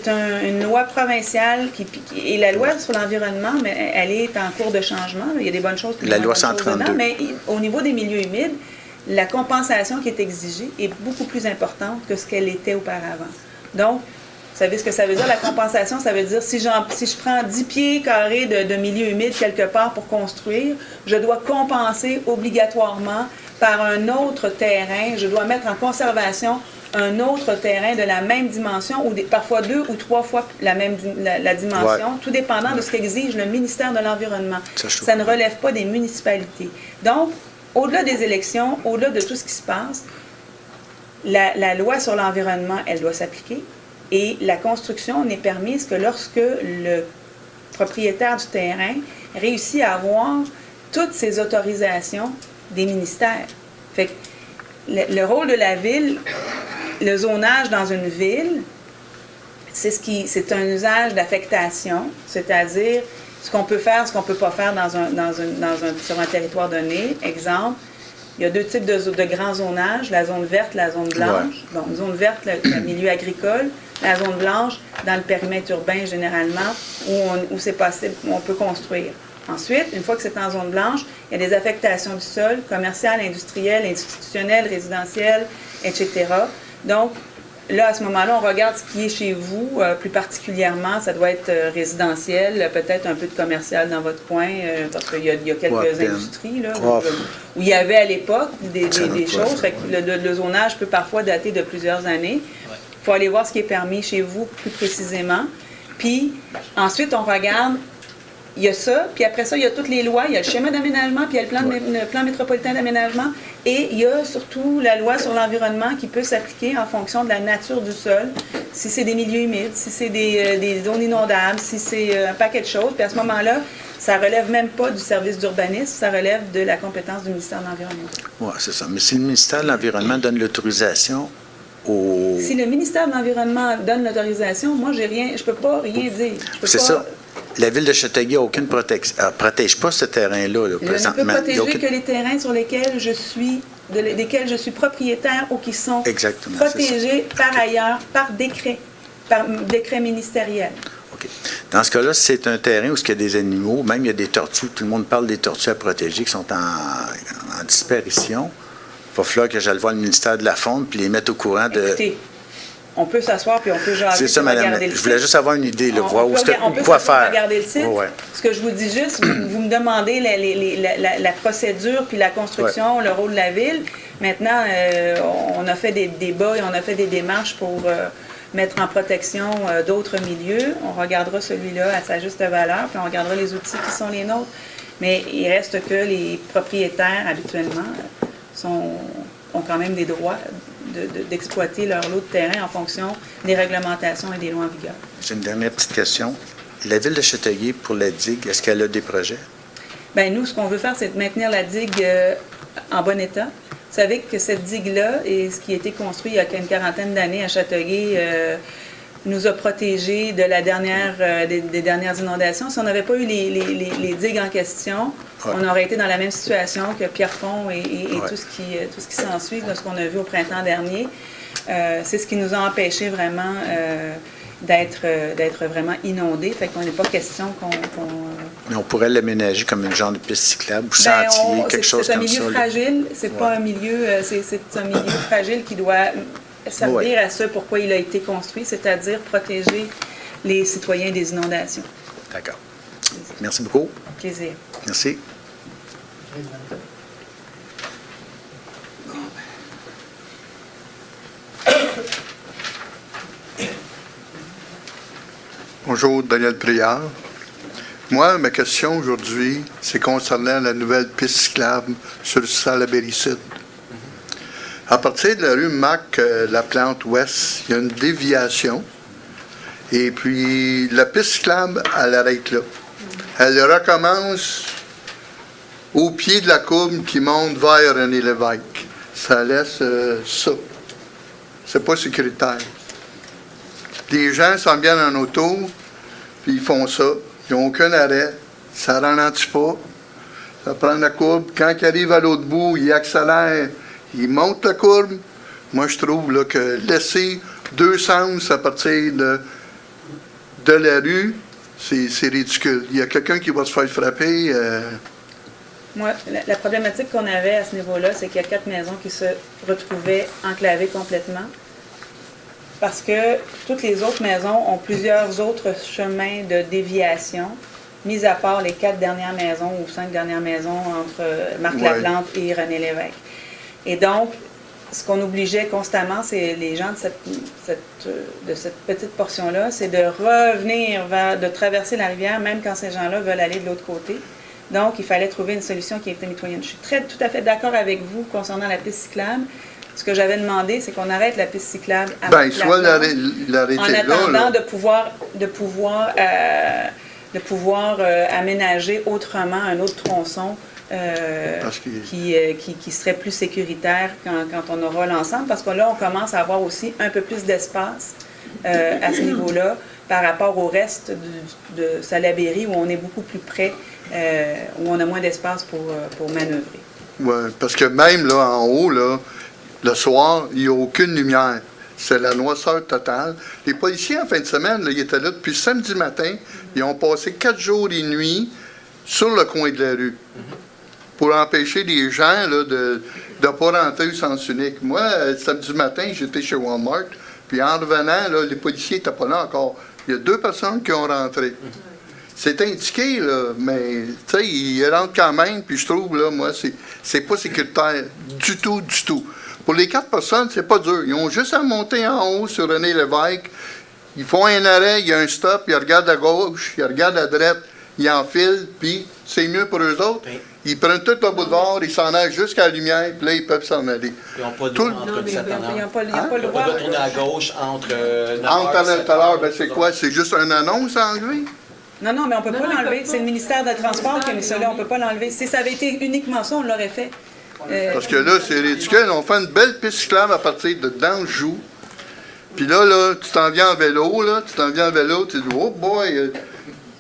une loi provinciale et la loi sur l'environnement, mais elle est en cours de changement. Il y a des bonnes choses. La loi 132. Dedans, mais au niveau des milieux humides, la compensation qui est exigée est beaucoup plus importante que ce qu'elle était auparavant. Donc, vous savez ce que ça veut dire, la compensation? Ça veut dire si je prends 10 pieds carrés de milieu humide quelque part pour construire, je dois compenser obligatoirement par un autre terrain. Je dois mettre en conservation un autre terrain de la même dimension, ou parfois 2 ou 3 fois la dimension, tout dépendant de ce qu'exige le ministère de l'Environnement. Ça ne relève pas des municipalités. Donc, au-delà des élections, au-delà de tout ce qui se passe, la loi sur l'environnement, elle doit s'appliquer, et la construction n'est permise que lorsque le propriétaire du terrain réussit à avoir toutes ces autorisations des ministères. Fait que le rôle de la ville, le zonage dans une ville, c'est un usage d'affectation, c'est-à-dire ce qu'on peut faire, ce qu'on ne peut pas faire sur un territoire donné. Exemple, il y a 2 types de grands zonages, la zone verte, la zone blanche. Ouais. Donc, zone verte, le milieu agricole, la zone blanche, dans le périmètre urbain généralement, où c'est possible, où on peut construire. Ensuite, une fois que c'est en zone blanche, il y a des affectations du sol, commerciales, industrielles, institutionnelles, résidentielles, etc. Donc, là, à ce moment-là, on regarde ce qui est chez vous, plus particulièrement, ça doit être résidentiel, peut-être un peu de commercial dans votre coin, parce qu'il y a quelques industries là, où il y avait à l'époque des choses. Fait que le zonage peut parfois dater de plusieurs années. Il faut aller voir ce qui est permis chez vous plus précisément. Puis, ensuite, on regarde il y a ça, puis après ça, il y a toutes les lois, il y a le schéma d'aménagement, puis il y a le plan métropolitain d'aménagement, et il y a surtout la loi sur l'environnement qui peut s'appliquer en fonction de la nature du sol, si c'est des milieux humides, si c'est des zones inondables, si c'est un paquet de choses, puis à ce moment-là, ça relève même pas du service d'urbanisme, ça relève de la compétence du ministère de l'Environnement. Oui, c'est ça. Mais si le ministère de l'Environnement donne l'autorisation au... Si le ministère de l'Environnement donne l'autorisation, moi, je peux pas rien dire. C'est ça. La ville de Châteauguay n'a aucune protection. Elle ne protège pas ce terrain-là, là, Je ne présentement. peux protéger aucune... que les terrains sur lesquels desquels je suis propriétaire ou qui sont Exactement, protégés par ailleurs par décret ministériel. OK. Dans ce cas-là, c'est un terrain où il y a des animaux, même il y a des tortues, tout le monde parle des tortues à protéger qui sont en disparition. Il va falloir que j'aille voir le ministère de la Faune puis les mettre au courant de... Écoutez, on peut s'asseoir puis on peut jaser. C'est ça, madame. Je voulais juste avoir une idée, là, voir on peut quoi faire. regarder le site. Ouais. Ce que je vous dis juste, vous me demandez la procédure puis la construction, le rôle de la ville. Maintenant, on a fait des débats et on a fait des démarches pour mettre en protection d'autres milieux. On regardera celui-là à sa juste valeur, puis on regardera les outils qui sont les nôtres. Mais il reste que les propriétaires, habituellement, ont quand même des droits d'exploiter leur lot de terrain en fonction des réglementations et des lois en vigueur. J'ai une dernière petite question. La ville de Châteauguay, pour la digue, est-ce qu'elle a des projets? Bien, nous, ce qu'on veut faire, c'est de maintenir la digue en bon état. Vous savez que cette digue-là, et ce qui a été construit il y a une quarantaine d'années à Châteauguay, nous a protégés de la des dernières inondations. Si on n'avait pas eu les digues en question, on aurait été dans la même situation que Pierrefonds et tout ce qui s'ensuit, de ce qu'on a vu au printemps dernier. C'est ce qui nous a empêchés vraiment d'être vraiment inondés. Fait qu'on n'est pas question qu'on... Mais on pourrait l'aménager comme une genre de piste cyclable ou sentier, quelque chose comme ça. C'est un milieu fragile. C'est pas un milieu... c'est un milieu fragile qui doit servir à ce pourquoi il a été construit, c'est-à-dire protéger les citoyens des inondations. D'accord. Merci beaucoup. Plaisir. Merci. Bonjour, Daniel Priard. Moi, ma question aujourd'hui, c'est concernant la nouvelle piste cyclable sur le Salaberry-Sud. À partir de la rue Marc-Laplante-Ouest, il y a une déviation. Et puis, la piste cyclable, elle arrête là. Elle recommence au pied de la courbe qui monte vers René Lévesque. Ça laisse ça. C'est pas sécuritaire. Les gens s'en viennent en auto, puis ils font ça. Ils n'ont aucun arrêt. Ça ne ralentit pas. Ça prend la courbe. Quand ils arrivent à l'autre bout, ils accélèrent. Ils montent la courbe. Moi, je trouve là, que laisser deux sens à partir de la rue, c'est ridicule. Il y a quelqu'un qui va se faire frapper. Moi, la problématique qu'on avait à ce niveau-là, c'est qu'il y a 4 maisons qui se retrouvaient enclavées complètement. Parce que toutes les autres maisons ont plusieurs autres chemins de déviation, mis à part les 4 dernières maisons ou 5 dernières maisons entre Marc-Laplante et René Lévesque. Et donc, ce qu'on obligeait constamment, c'est les gens de cette petite portion-là, c'est de revenir de traverser la rivière, même quand ces gens-là veulent aller de l'autre côté. Donc, il fallait trouver une solution qui était mitoyenne. Je suis tout à fait d'accord avec vous concernant la piste cyclable. Ce que j'avais demandé, c'est qu'on arrête la piste cyclable à Marc-Laplante, en attendant de pouvoir aménager autrement un autre tronçon qui serait plus sécuritaire quand on aura l'ensemble, parce que là, on commence à avoir aussi un peu plus d'espace à ce niveau-là par rapport au reste de Salaberry, où on est beaucoup plus près, où on a moins d'espace pour manœuvrer. Oui, parce que même là, en haut, là, le soir, il n'y a aucune lumière. C'est la noirceur totale. Les policiers, en fin de semaine, là, ils étaient là depuis samedi matin. Ils ont passé 4 jours et nuits sur le coin de la rue pour empêcher les gens là, de ne pas rentrer au sens unique. Moi, samedi matin, j'étais chez Walmart. Puis en revenant, là, les policiers n'étaient pas là encore. Il y a 2 personnes qui ont rentré. C'est indiqué, là, mais tu sais, ils rentrent quand même. Puis je trouve, là, moi, c'est pas sécuritaire du tout, du tout. Pour les 4 personnes, c'est pas dur. Ils ont juste à monter en haut sur René Lévesque. Ils font un arrêt, il y a un stop, ils regardent à gauche, ils regardent à droite, ils enfilent, puis c'est mieux pour eux autres. Oui. Ils prennent tout le boulevard, ils s'en aillent jusqu'à la lumière, puis là, ils peuvent s'en aller. Ils n'ont pas de Tout- droit entre Non, mais 17 Ils ans. n'ont pas, ils ont Hein? pas le Ils droit. peuvent retourner à gauche entre 9 Entre heures et tout à l'heure, ben c'est quoi? C'est juste une annonce enlevée? Non, non, mais on ne peut Non, pas non, ils l'enlever. peuvent C'est le pas. ministère des Transports qui a mis ça là. On ne peut ministère, pas l'enlever. Si ça avait été uniquement ça, on l'aurait fait. Parce que là, c'est ridicule. On fait une belle piste cyclable à partir de d'Anjou. Puis là, tu t'en viens en vélo, tu dis, oh boy!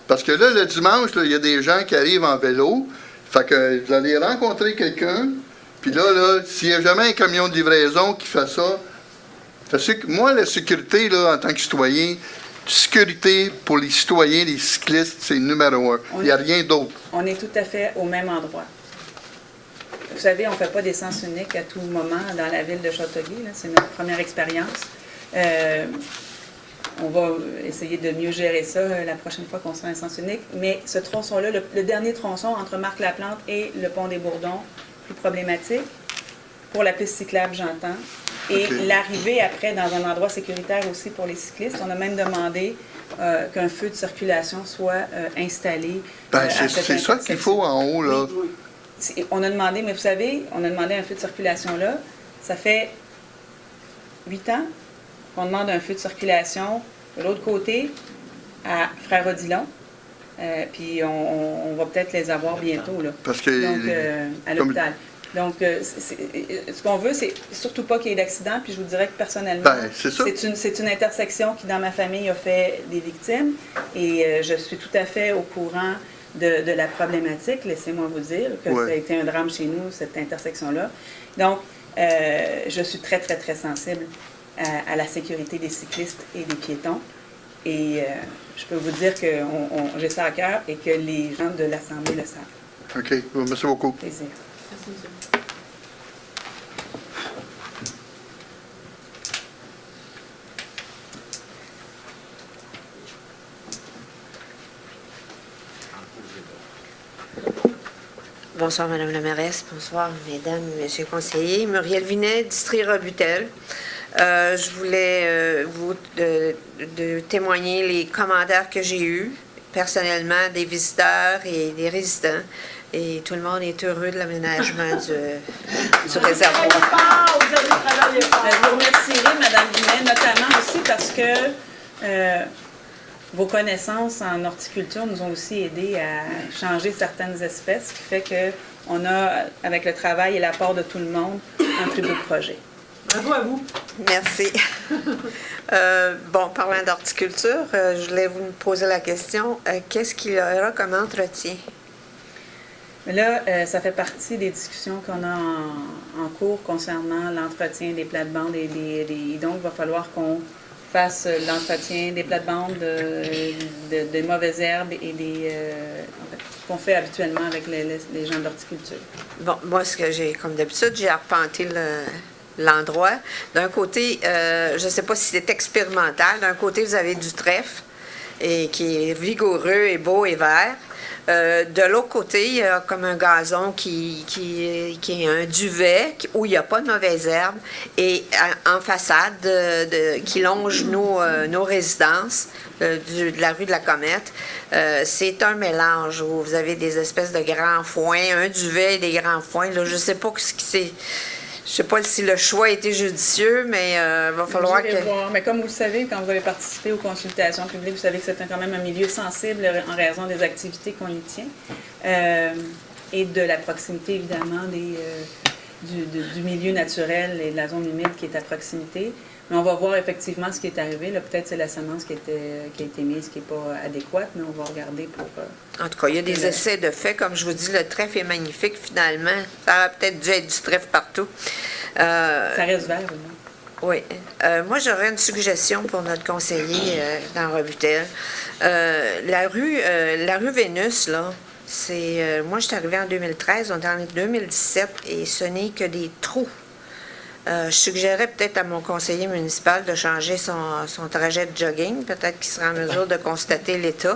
Parce que là, le dimanche, là, il y a des gens qui arrivent en vélo. Fait que vous allez rencontrer quelqu'un. Puis là, s'il y a jamais un camion de livraison qui fait ça, moi, la sécurité, là, en tant que citoyen, sécurité pour les citoyens, les cyclistes, c'est le numéro 1. Il n'y a rien d'autre. On est tout à fait au même endroit. Vous savez, on ne fait pas d'essence unique à tout moment dans la ville de Châteauguay. Là. C'est notre première expérience. On va essayer de mieux gérer ça la prochaine fois qu'on sera en sens unique. Mais ce tronçon-là, le dernier tronçon entre Marc-Laplante et le pont des Bourdons, plus problématique. Pour la piste cyclable, j'entends. Et Ok. l'arrivée après dans un endroit sécuritaire aussi pour les cyclistes. On a même demandé qu'un feu de circulation soit installé. Ben, à cette c'est ça qu'il faut en haut, là. On a demandé, mais vous savez, on a demandé un feu de circulation là. Ça fait 8 ans qu'on demande un feu de circulation de l'autre côté à Frère-Odilon. Puis on va peut-être les avoir bientôt, là. Parce que Donc, à comme- l'hôpital. Donc, ce qu'on veut, c'est surtout pas qu'il y ait d'accident. Puis je vous dirais que personnellement, Ben, c'est ça. c'est une intersection qui, dans ma famille, a fait des victimes. Et je suis tout à fait au courant de la problématique. Laissez-moi vous dire que Ouais. ça a été un drame chez nous, cette intersection-là. Donc, je suis très, très, très sensible à la sécurité des cyclistes et des piétons. Et je peux vous dire que j'ai ça à cœur et que les gens de l'Assemblée le savent. OK. Merci beaucoup. Plaisir. Merci, monsieur. Bonsoir, Madame la mairesse. Bonsoir, Mesdames, Messieurs les conseillers. Muriel Vinet, district Robutel. Je voulais vous de témoigner les commentaires que j'ai eus personnellement des visiteurs et des résidents. Et tout le monde est heureux de l'aménagement du réservoir. Je vous remercierai, Mme Vinet, notamment aussi parce que vos connaissances en horticulture nous ont aussi aidé à changer certaines espèces, ce qui fait qu'on a, avec le travail et l'apport de tout le monde, un plus beau projet. Bravo à vous. Merci. Bon, parlant d'horticulture, je voulais vous poser la question, qu'est-ce qu'il y aura comme entretien? Mais là, ça fait partie des discussions qu'on a en cours concernant l'entretien des plates-bandes et donc il va falloir qu'on fasse l'entretien des plates-bandes, des mauvaises herbes et en fait, ce qu'on fait habituellement avec les gens d'horticulture. Bon, moi, ce que j'ai, comme d'habitude, j'ai arpenté l'endroit. D'un côté, je ne sais pas si c'est expérimental. D'un côté, vous avez du trèfle qui est vigoureux et beau et vert. De l'autre côté, il y a comme un gazon qui est un duvet où il n'y a pas de mauvaises herbes et en façade qui longe nos résidences de la rue de la Comète. C'est un mélange où vous avez des espèces de grands foins, un duvet et des grands foins. Là, je ne sais pas ce qui c'est. Je sais pas si le choix a été judicieux, mais il va falloir J'irai que... voir. Mais comme vous le savez, quand vous avez participé aux consultations publiques, vous savez que c'est quand même un milieu sensible en raison des activités qu'on y tient et de la proximité, évidemment, du milieu naturel et de la zone humide qui est à proximité. Mais on va voir effectivement ce qui est arrivé. Là, peut-être c'est la semence qui a été mise qui n'est pas adéquate, mais on va regarder pour... En tout cas, il y a des essais de fait. Comme je vous dis, le trèfle est magnifique, finalement. Ça aurait peut-être dû être du trèfle partout. Ça reste vert, ou non? Oui. Moi, j'aurais une suggestion pour notre conseiller dans Robutel. La rue Vénus, là, c'est... moi, je suis arrivée en 2013, on est en 2017, et ce n'est que des trous. Je suggérais peut-être à mon conseiller municipal de changer son trajet de jogging. Peut-être qu'il sera en mesure de constater l'état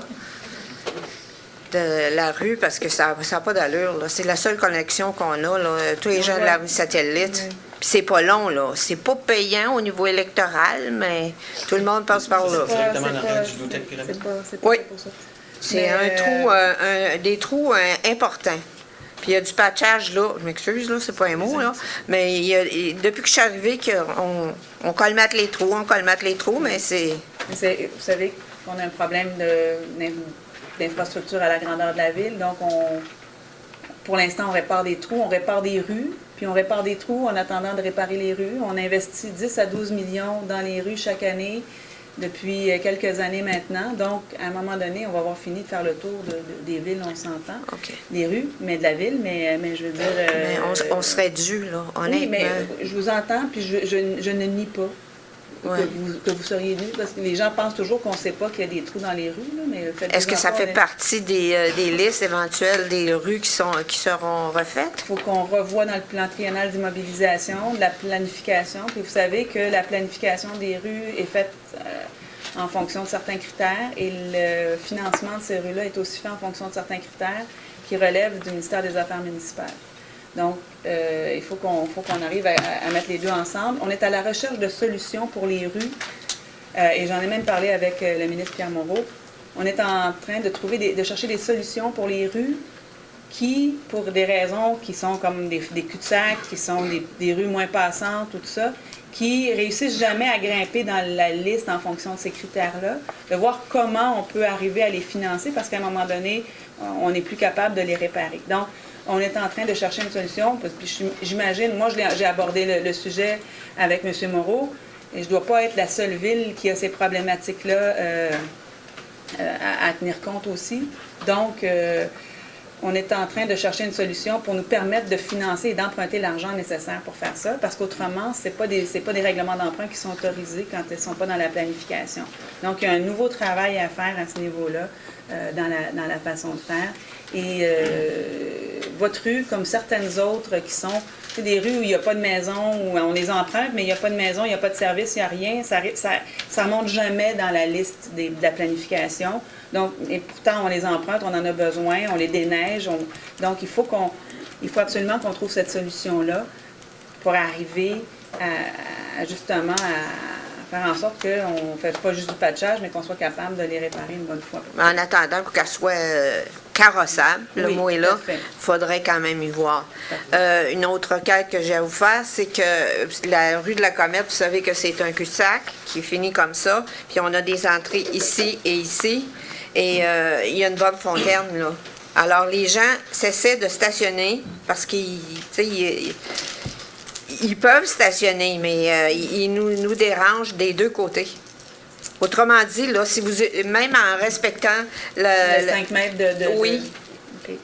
de la rue, parce que ça n'a pas d'allure, là. C'est la seule connexion qu'on a, là. Tous les gens de la rue Satellite. Puis c'est pas long, là. C'est pas payant au niveau électoral, mais tout le monde passe par là. Directement dans le du Doutet Pyramide. C'est pas Oui. pour ça. C'est Mais, un trou, des trous importants. Puis il y a du patchage là, je m'excuse, là, c'est pas un mot, là. Mais depuis que je suis arrivée, on colmate les trous, mais c'est. Vous savez qu'on a un problème d'infrastructure à la grandeur de la ville, donc pour l'instant, on répare des trous, on répare des rues, puis on répare des trous en attendant de réparer les rues. On investit 10 à 12 millions dans les rues chaque année depuis quelques années maintenant. Donc, à un moment donné, on va avoir fini de faire le tour des villes, on s'entend, des rues, mais de la ville, mais je veux dire... mais on serait dû, là, honnêtement. Oui, mais je vous entends, puis je ne nie pas que vous seriez nus, parce que les gens pensent toujours qu'on ne sait pas qu'il y a des trous dans les rues, là, mais est-ce que ça fait partie des listes éventuelles des rues qui seront refaites? Il faut qu'on revoie dans le plan triennal d'immobilisation, de la planification. Puis vous savez que la planification des rues est faite en fonction de certains critères et le financement de ces rues-là est aussi fait en fonction de certains critères qui relèvent du ministère des Affaires municipales. Donc, il faut qu'on arrive à mettre les deux ensemble. On est à la recherche de solutions pour les rues et j'en ai même parlé avec le ministre Pierre Moreau. On est en train de chercher des solutions pour les rues qui, pour des raisons qui sont comme des cul-de-sac, qui sont des rues moins passantes, tout ça, qui réussissent jamais à grimper dans la liste en fonction de ces critères-là, de voir comment on peut arriver à les financer parce qu'à un moment donné, on n'est plus capable de les réparer. Donc, on est en train de chercher une solution, puis j'imagine, moi j'ai abordé le sujet avec M. Moreau, et je ne dois pas être la seule ville qui a ces problématiques-là à tenir compte aussi. Donc, on est en train de chercher une solution pour nous permettre de financer et d'emprunter l'argent nécessaire pour faire ça, parce qu'autrement, ce n'est pas des règlements d'emprunt qui sont autorisés quand ils ne sont pas dans la planification. Donc, il y a un nouveau travail à faire à ce niveau-là, dans la façon de faire. Et votre rue, comme certaines autres qui sont des rues où il n'y a pas de maison, où on les emprunte, mais il n'y a pas de maison, il n'y a pas de service, il n'y a rien, ça ne monte jamais dans la liste de la planification. Donc, et pourtant, on les emprunte, on en a besoin, on les déneige. Donc, il faut absolument qu'on trouve cette solution-là pour arriver justement à faire en sorte qu'on ne fasse pas juste du patchage, mais qu'on soit capable de les réparer une bonne fois. En attendant qu'elle soit carrossable, le mot est là, il faudrait quand même y voir. Une autre requête que j'ai à vous faire, c'est que la rue de la Comète, vous savez que c'est un cul-de-sac qui finit comme ça, puis on a des entrées ici et ici, et il y a une bonne fontaine, là. Alors, les gens cessaient de stationner parce qu'ils peuvent stationner, mais ils nous dérangent des deux côtés. Autrement dit, là, si vous, même en respectant le 5 mètres de oui. Okay.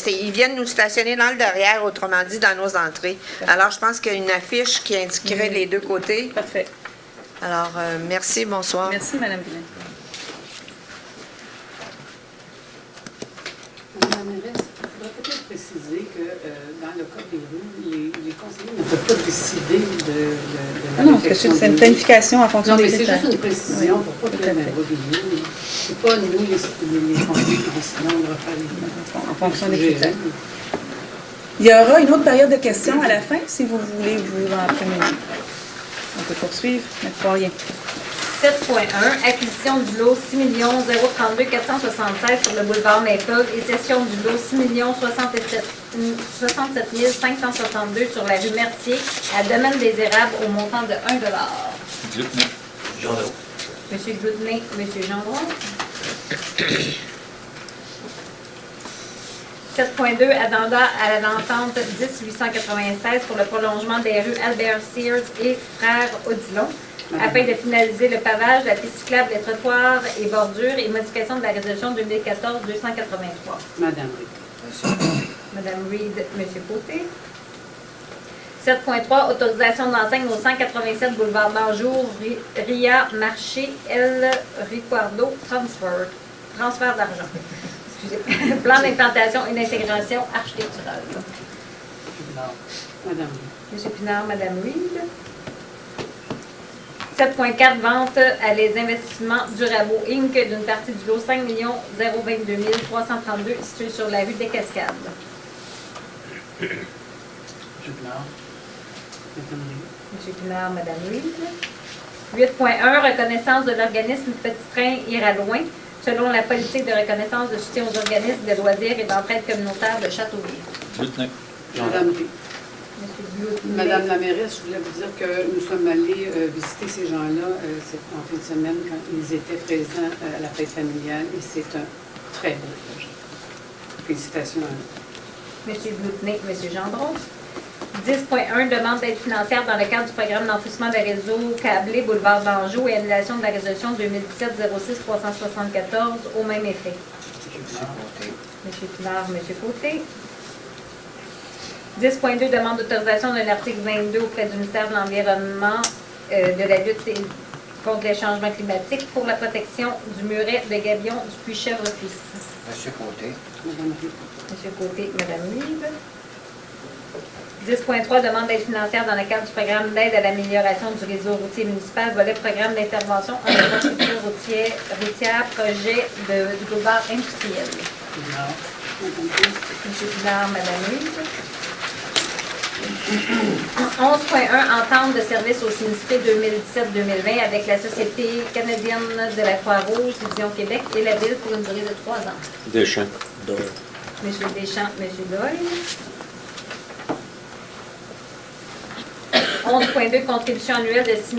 Ils viennent nous stationner dans le derrière, autrement dit, dans nos entrées. Parfait. Alors, je pense qu'il y a une affiche qui indiquerait les deux côtés. Parfait. Alors, merci, bonsoir. Merci, Mme Villain. Madame la mairesse, il faudrait peut-être préciser que dans le cas des rues, les conseillers ne peuvent pas décider de la réflexion. Non, c'est une planification en fonction des critères. Non, mais c'est juste une précision pour pas que la mobilier. C'est pas nous, les conseillers, qui décidons de refaire les rues. En fonction des critères. Il y aura une autre période de questions à la fin, si vous voulez vous en prémunir. On peut poursuivre, mais pas rien. 7.1, acquisition du lot 6 032 476 sur le boulevard Maple et cession du lot 6 67 562 sur la rue Mercier à Domaine des Érables au montant de 1 $. Gloutenay. Gendron. M. Gloutenay, M. Gendron. 7.2, addenda à l'entente 10-896 pour le prolongement des rues Albert Sears et Frères Odilon, afin de finaliser le pavage, la piste cyclable, les trottoirs et bordures et modification de la résolution 2014-283. Madame Reed. Madame Reed, M. Côté. 7.3, autorisation d'enseigne au 187 boulevard Danjour, Ria, Marché, El Ricardo, transfert d'argent. Excusez. Plan d'implantation et d'intégration architecturale. Madame M. Pinard, Madame Reed. 7.4, vente à les investissements Durabo Inc. d'une partie du lot 5 022 332 situé sur la rue des Cascades. M. Pinard. M. Pinard, Madame Reed. 8.1, reconnaissance de l'organisme Petit Train ira loin selon la politique de reconnaissance de soutien aux organismes de loisirs et d'entraide communautaire de Châteauguay. Lieutenant. Madame, Monsieur Bleutenay. Madame la mairesse, je voulais vous dire que nous sommes allés visiter ces gens-là en fin de semaine quand ils étaient présents à la fête familiale et c'est un très beau projet. Félicitations à eux. Monsieur Bleutenay, Monsieur Gendron. 10.1, demande d'aide financière dans le cadre du programme d'enfouissement des réseaux câblés Boulevard d'Anjou et annulation de la résolution 2017-06-374 au même effet. Monsieur Pinard, Monsieur Côté. 10.2, demande d'autorisation d'un article 22 auprès du ministère de l'Environnement de la lutte contre les changements climatiques pour la protection du muret de Gabion du Puy-Chèvre-Fils. Monsieur Côté. Madame Rive. Monsieur Côté, Madame Rive. 10.3, demande d'aide financière dans le cadre du programme d'aide à l'amélioration du réseau routier municipal, volet programme d'intervention en infrastructure routière, projet du boulevard industriel. Monsieur Pinard, Madame Rive. 11.1, entente de service aux sinistrés 2017-2020 avec la Société canadienne de la Croix-Rouge, Division Québec et la Ville pour une durée de 3 ans. Deschamps. Monsieur Deschamps, Monsieur Doyle. 11.2, contribution annuelle de 6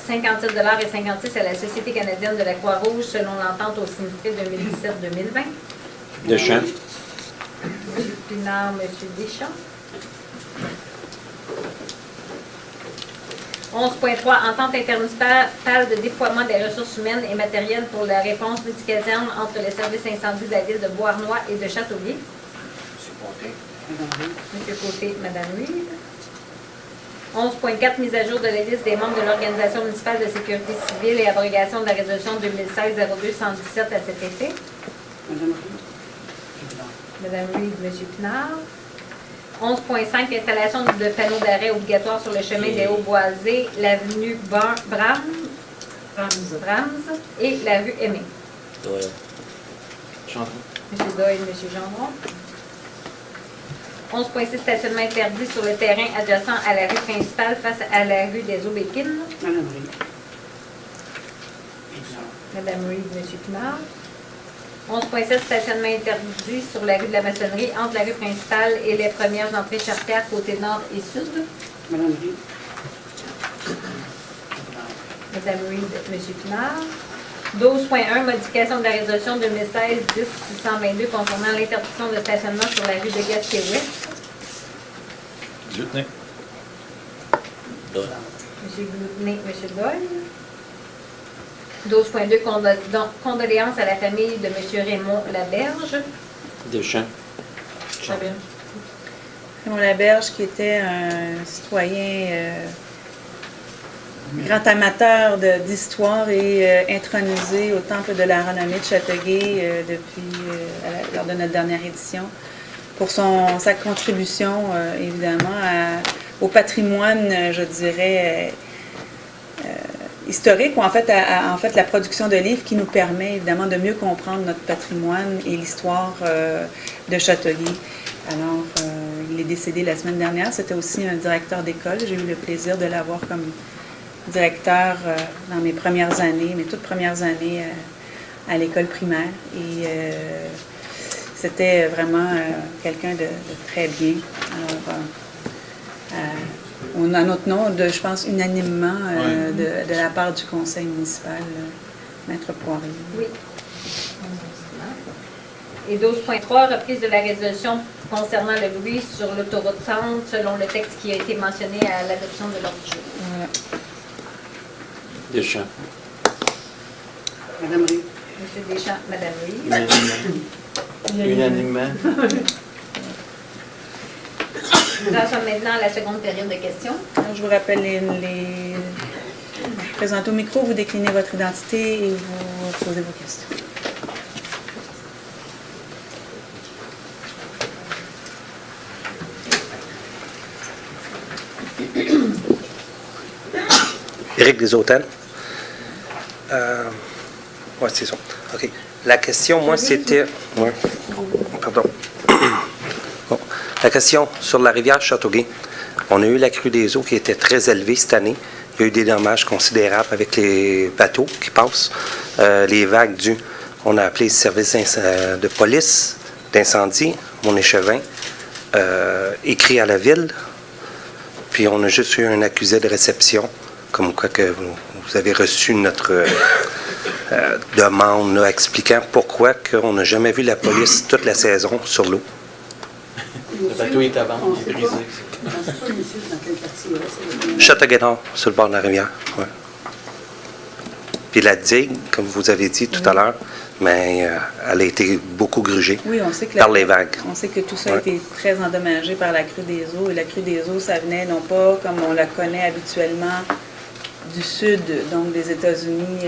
057,56 $ à la Société canadienne de la Croix-Rouge selon l'entente aux sinistrés 2017-2020. Deschamps. Monsieur Pinard, Monsieur Deschamps. 11.3, entente intermunicipale de déploiement des ressources humaines et matérielles pour la réponse médicalisante entre les services incendies de la ville de Beauharnois et de Châteauguay. Monsieur Côté. Monsieur Côté, Madame Reed. 11.4, mise à jour de la liste des membres de l'Organisation municipale de sécurité civile et abrogation de la résolution 2016-02-117 à cet effet. Madame Rive. Madame Reed, Monsieur Pinard. 11.5, installation de panneaux d'arrêt obligatoires sur le chemin des Hauts-Boisés, l'avenue Brahms et la rue Aimé. Gendron. Monsieur Doyle, Monsieur Gendron. 11.6, stationnement interdit sur le terrain adjacent à la rue principale face à la rue des Aubépines. Madame Rive. Madame Reed, Monsieur Pinard. 11.7, stationnement interdit sur la rue de la Maçonnerie entre la rue principale et les premières entrées charretières côté nord et sud. Madame Rive. Madame Reed, Monsieur Pinard. 12.1, modification de la résolution 2016-10-622 concernant l'interdiction de stationnement sur la rue de Gasquet-Ouest. Lieutenant. Monsieur Bleutenay, Monsieur Doyle. 12.2, condoléances à la famille de Monsieur Raymond Laberge. Deschamps. Raymond Laberge, qui était un citoyen grand amateur d'histoire et intronisé au Temple de la renommée de Châteauguay lors de notre dernière édition, pour sa contribution, évidemment, au patrimoine, je dirais, historique, ou en fait la production de livres qui nous permet, évidemment, de mieux comprendre notre patrimoine et l'histoire de Châteauguay. Alors, il est décédé la semaine dernière. C'était aussi un directeur d'école. J'ai eu le plaisir de l'avoir comme directeur dans mes premières années, mes toutes premières années à l'école primaire. Et c'était vraiment quelqu'un de très bien. Alors, on a notre nom, je pense, unanimement de la part du conseil municipal, Maître Poirier. Oui. Et 12.3, reprise de la résolution concernant le bruit sur l'autoroute 30 selon le texte qui a été mentionné à l'adoption de l'ordre du jour. Voilà. Deschamps. Madame Rive. Monsieur Deschamps, Madame Reed. Unanimement. Nous en sommes maintenant à la seconde période de questions. Alors, je vous rappelle présentez au micro, vous déclinez votre identité et vous posez vos questions. Éric des Hôtels. Oui, c'est ça. OK. La question, moi, c'était... Ouais. Pardon. Bon. La question sur la rivière Châteauguay. On a eu la crue des eaux qui était très élevée cette année. Il y a eu des dommages considérables avec les bateaux qui passent, les vagues dues On a appelé le service de police d'incendie, mon échevin, écrit à la ville, puis on a juste eu un accusé de réception, comme quoi que vous avez reçu notre demande là, expliquant pourquoi on n'a jamais vu la police toute la saison sur l'eau. Le bateau est à vendre, il est brisé. On ne sait pas ici dans quel quartier là. Châteauguay-Nord, sur le bord de la rivière. Ouais. Puis la digue, comme vous avez dit tout à l'heure, mais elle a été beaucoup grugée Oui, on sait que par les vagues. On sait que tout ça a été très endommagé par la crue des eaux. Et la crue des eaux, ça venait non pas comme on la connaît habituellement du sud, donc des États-Unis,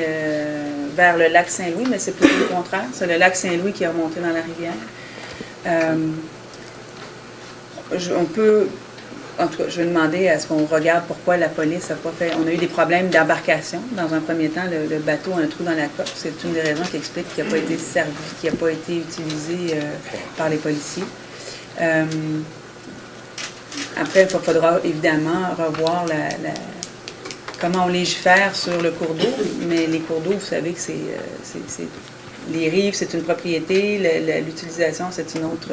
vers le lac Saint-Louis, mais c'est plutôt le contraire. C'est le lac Saint-Louis qui est remonté dans la rivière. On peut, en tout cas, je vais demander à ce qu'on regarde pourquoi la police n'a pas fait. On a eu des problèmes d'embarcation. Dans un premier temps, le bateau a un trou dans la coque. C'est une des raisons qui explique qu'il n'a pas été servi, qu'il n'a pas été utilisé par les policiers. Après, il faudra évidemment revoir comment on légifère sur le cours d'eau. Mais les cours d'eau, vous savez que les rives, c'est une propriété. L'utilisation, c'est une autre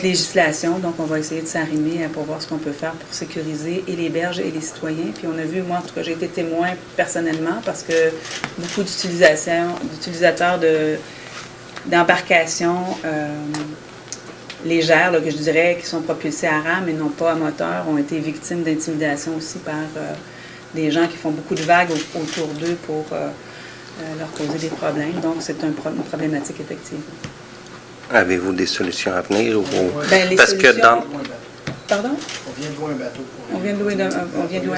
législation. Donc, on va essayer de s'arrimer pour voir ce qu'on peut faire pour sécuriser et les berges et les citoyens. Puis on a vu, moi, en tout cas, j'ai été témoin personnellement parce que beaucoup d'utilisateurs d'embarcations légères, là, que je dirais, qui sont propulsées à rame et non pas à moteur, ont été victimes d'intimidation aussi par des gens qui font beaucoup de vagues autour d'eux pour leur causer des problèmes. Donc, c'est une problématique, effectivement. Avez-vous des solutions à venir? Ben, parce que dans... Pardon? On vient de louer un bateau. On vient de louer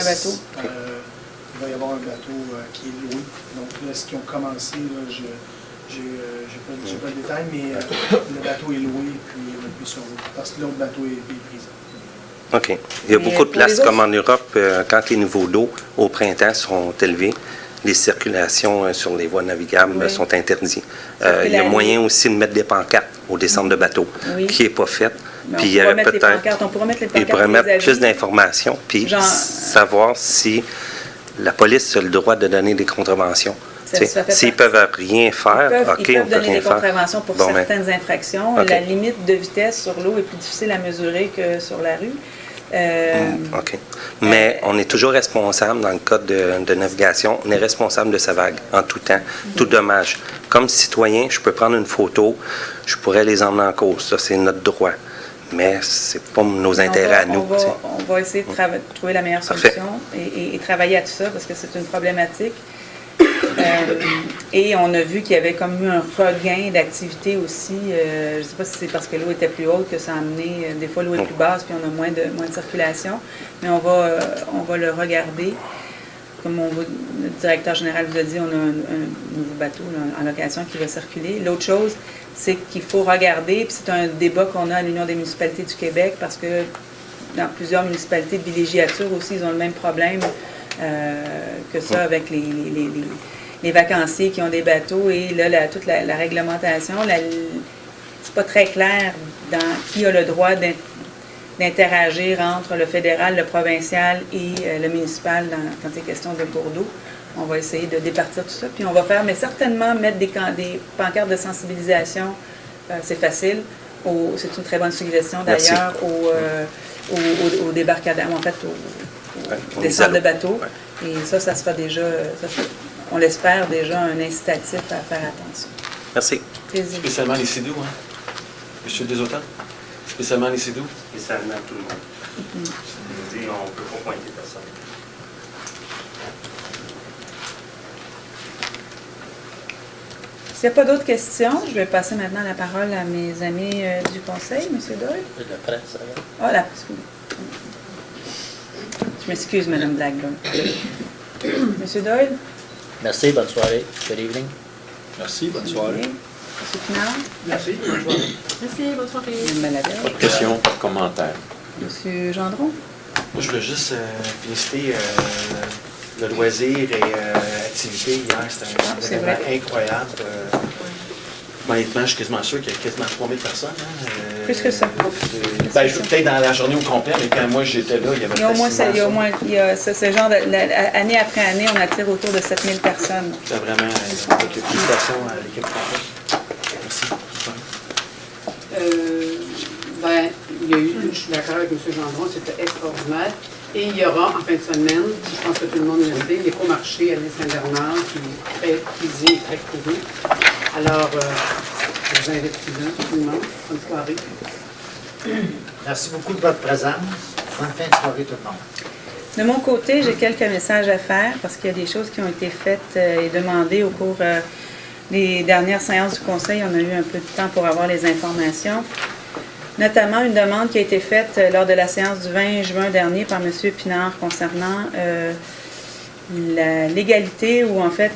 un bateau. Il va y avoir un bateau qui est loué. Donc là, ce qu'ils ont commencé, je n'ai pas le détail, mais le bateau est loué et puis il va plus sur l'eau. Parce que l'autre bateau est brisé. OK. Il y a beaucoup de places, comme en Europe, quand les niveaux d'eau au printemps sont élevés, les circulations sur les voies navigables sont interdites. Il y a moyen aussi de mettre des pancartes au descente de bateau, qui n'est pas fait. Puis il y aurait peut-être. On pourrait mettre les pancartes. Il pourrait mettre plus d'informations, puis savoir si la police a le droit de donner des contraventions. S'ils ne peuvent rien faire, ils peuvent on peut donner rien des contraventions pour certaines infractions. Okay. La limite de vitesse sur l'eau est plus difficile à mesurer que sur la rue. OK. Mais on est toujours responsable, dans le cas de navigation, on est responsable de sa vague en tout temps, tout dommage. Comme citoyen, je peux prendre une photo, je pourrais les emmener en cause. Ça, c'est notre droit. Mais c'est pas nos intérêts à nous. On va essayer de trouver la meilleure solution et travailler à tout ça parce que c'est une problématique. Et on a vu qu'il y avait comme eu un regain d'activité aussi. Je ne sais pas si c'est parce que l'eau était plus haute que ça a amené. Des fois, l'eau est plus basse puis on a moins de circulation. Mais on va le regarder. Comme le directeur général vous a dit, on a un nouveau bateau en location qui va circuler. L'autre chose, c'est qu'il faut regarder, puis c'est un débat qu'on a à l'Union des municipalités du Québec parce que dans plusieurs municipalités de villégiature aussi, ils ont le même problème que ça avec les vacanciers qui ont des bateaux et là, toute la réglementation, c'est pas très clair dans qui a le droit d'interagir entre le fédéral, le provincial et le municipal quand il est question de cours d'eau. On va essayer de départir tout ça, puis on va faire, mais certainement mettre des pancartes de sensibilisation, c'est facile. C'est une très bonne suggestion d'ailleurs au débarcadère, en fait, au descente de bateau. Et ça sera déjà, on l'espère, déjà un incitatif à faire attention. Merci. Plaisir. Spécialement les CIDO, hein? Monsieur Desautans? Spécialement les CIDO? Spécialement tout le monde. On ne peut pas pointer personne. S'il n'y a pas d'autres questions, je vais passer maintenant la parole à mes amis du Conseil. M. Doyle? La presse, Ah, la presse. Je m'excuse, Mme Blackburn. M. Doyle? Merci, bonne soirée. Good evening. Merci, bonne soirée. M. Pinard? Merci, bonne soirée. Merci, bonne soirée. Mme Malavelle? Pas de questions, pas de commentaires. M. Gendron? Moi, je voulais juste féliciter le loisir et activité hier. C'était un événement incroyable. Honnêtement, je suis quasiment sûr qu'il y a quasiment 3000 personnes. plus que ça. Ben, je peut-être dans la journée au complet, mais quand moi j'étais là, il y avait Il y a au moins, ce genre année après année, on attire autour de 7000 personnes. C'est vraiment félicitations à l'équipe complète. Merci. Ben, il y a eu, je suis d'accord avec M. Gendron, c'était extraordinaire. Et il y aura en fin de semaine, je pense que tout le monde l'a dit, l'éco-marché à l'île Saint-Bernard, qui est très prisé et très couru. Alors, je vous invite tout le monde. Bonne soirée. Merci beaucoup de votre présence. Bonne fin de soirée tout le monde. De mon côté, j'ai quelques messages à faire parce qu'il y a des choses qui ont été faites et demandées au cours des dernières séances du Conseil. On a eu un peu de temps pour avoir les informations. Notamment une demande qui a été faite lors de la séance du 20 juin dernier par M. Pinard concernant la légalité ou en fait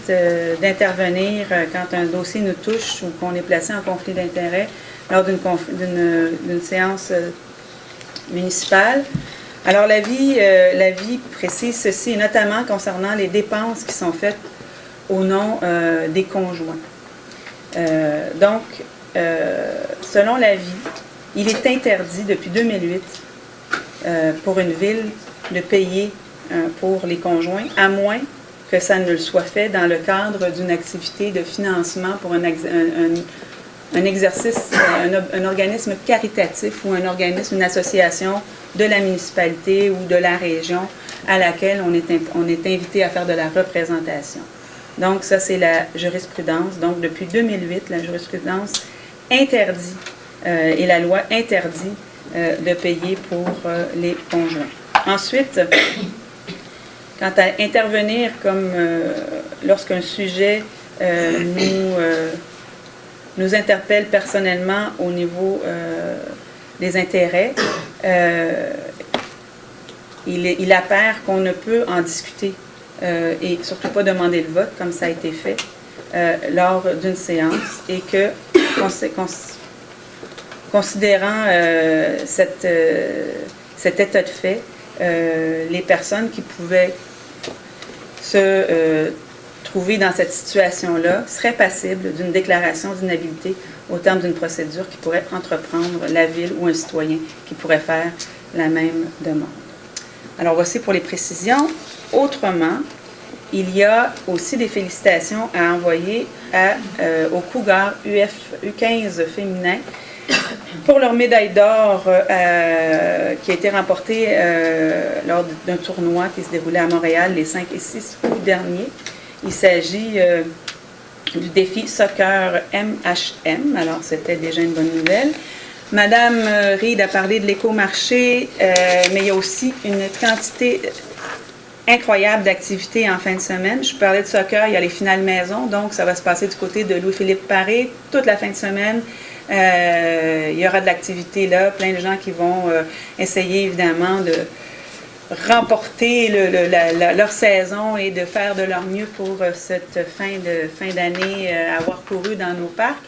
d'intervenir quand un dossier nous touche ou qu'on est placé en conflit d'intérêts lors d'une séance municipale. Alors l'avis précise ceci, notamment concernant les dépenses qui sont faites au nom des conjoints. Donc, selon l'avis, il est interdit depuis 2008 pour une ville de payer pour les conjoints, à moins que ça ne le soit fait dans le cadre d'une activité de financement pour un exercice, un organisme caritatif ou un organisme, une association de la municipalité ou de la région à laquelle on est invité à faire de la représentation. Donc ça, c'est la jurisprudence. Donc depuis 2008, la jurisprudence interdit et la loi interdit de payer pour les conjoints. Ensuite, quant à intervenir comme lorsqu'un sujet nous interpelle personnellement au niveau des intérêts, il apparaît qu'on ne peut en discuter et surtout pas demander le vote comme ça a été fait lors d'une séance et que considérant cet état de fait, les personnes qui pouvaient se trouver dans cette situation-là seraient passibles d'une déclaration d'inhabilité au terme d'une procédure qui pourrait entreprendre la ville ou un citoyen qui pourrait faire la même demande. Alors voici pour les précisions. Autrement, il y a aussi des félicitations à envoyer au Cougar U15 féminin pour leur médaille d'or qui a été remportée lors d'un tournoi qui se déroulait à Montréal les 5 et 6 août dernier. Il s'agit du défi Soccer MHM, alors c'était déjà une bonne nouvelle. Madame Reid a parlé de l'écomarché, mais il y a aussi une quantité incroyable d'activités en fin de semaine. Je parlais de soccer, il y a les finales maison, donc ça va se passer du côté de Louis-Philippe Paré toute la fin de semaine. Il y aura de l'activité là, plein de gens qui vont essayer évidemment de remporter leur saison et de faire de leur mieux pour cette fin d'année, avoir couru dans nos parcs.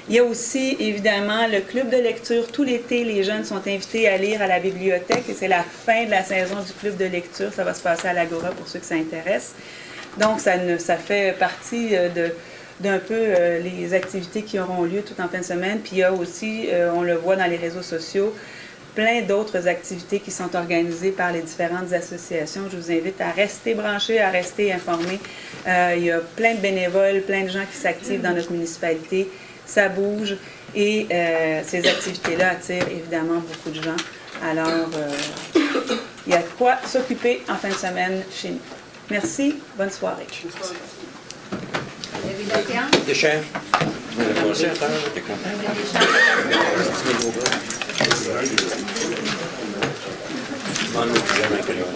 Il y a aussi évidemment le club de lecture. Tout l'été, les jeunes sont invités à lire à la bibliothèque et c'est la fin de la saison du club de lecture. Ça va se passer à l'Agora pour ceux qui s'intéressent. Donc ça fait partie d'un peu les activités qui auront lieu tout en fin de semaine. Puis il y a aussi, on le voit dans les réseaux sociaux, plein d'autres activités qui sont organisées par les différentes associations. Je vous invite à rester branchés, à rester informés. Il y a plein de bénévoles, plein de gens qui s'activent dans notre municipalité. Ça bouge et ces activités-là attirent évidemment beaucoup de gens. Alors, il y a de quoi s'occuper en fin de semaine chez nous. Merci, bonne soirée. Deschamps. T'es content? Demande-moi plus jamais un crayon.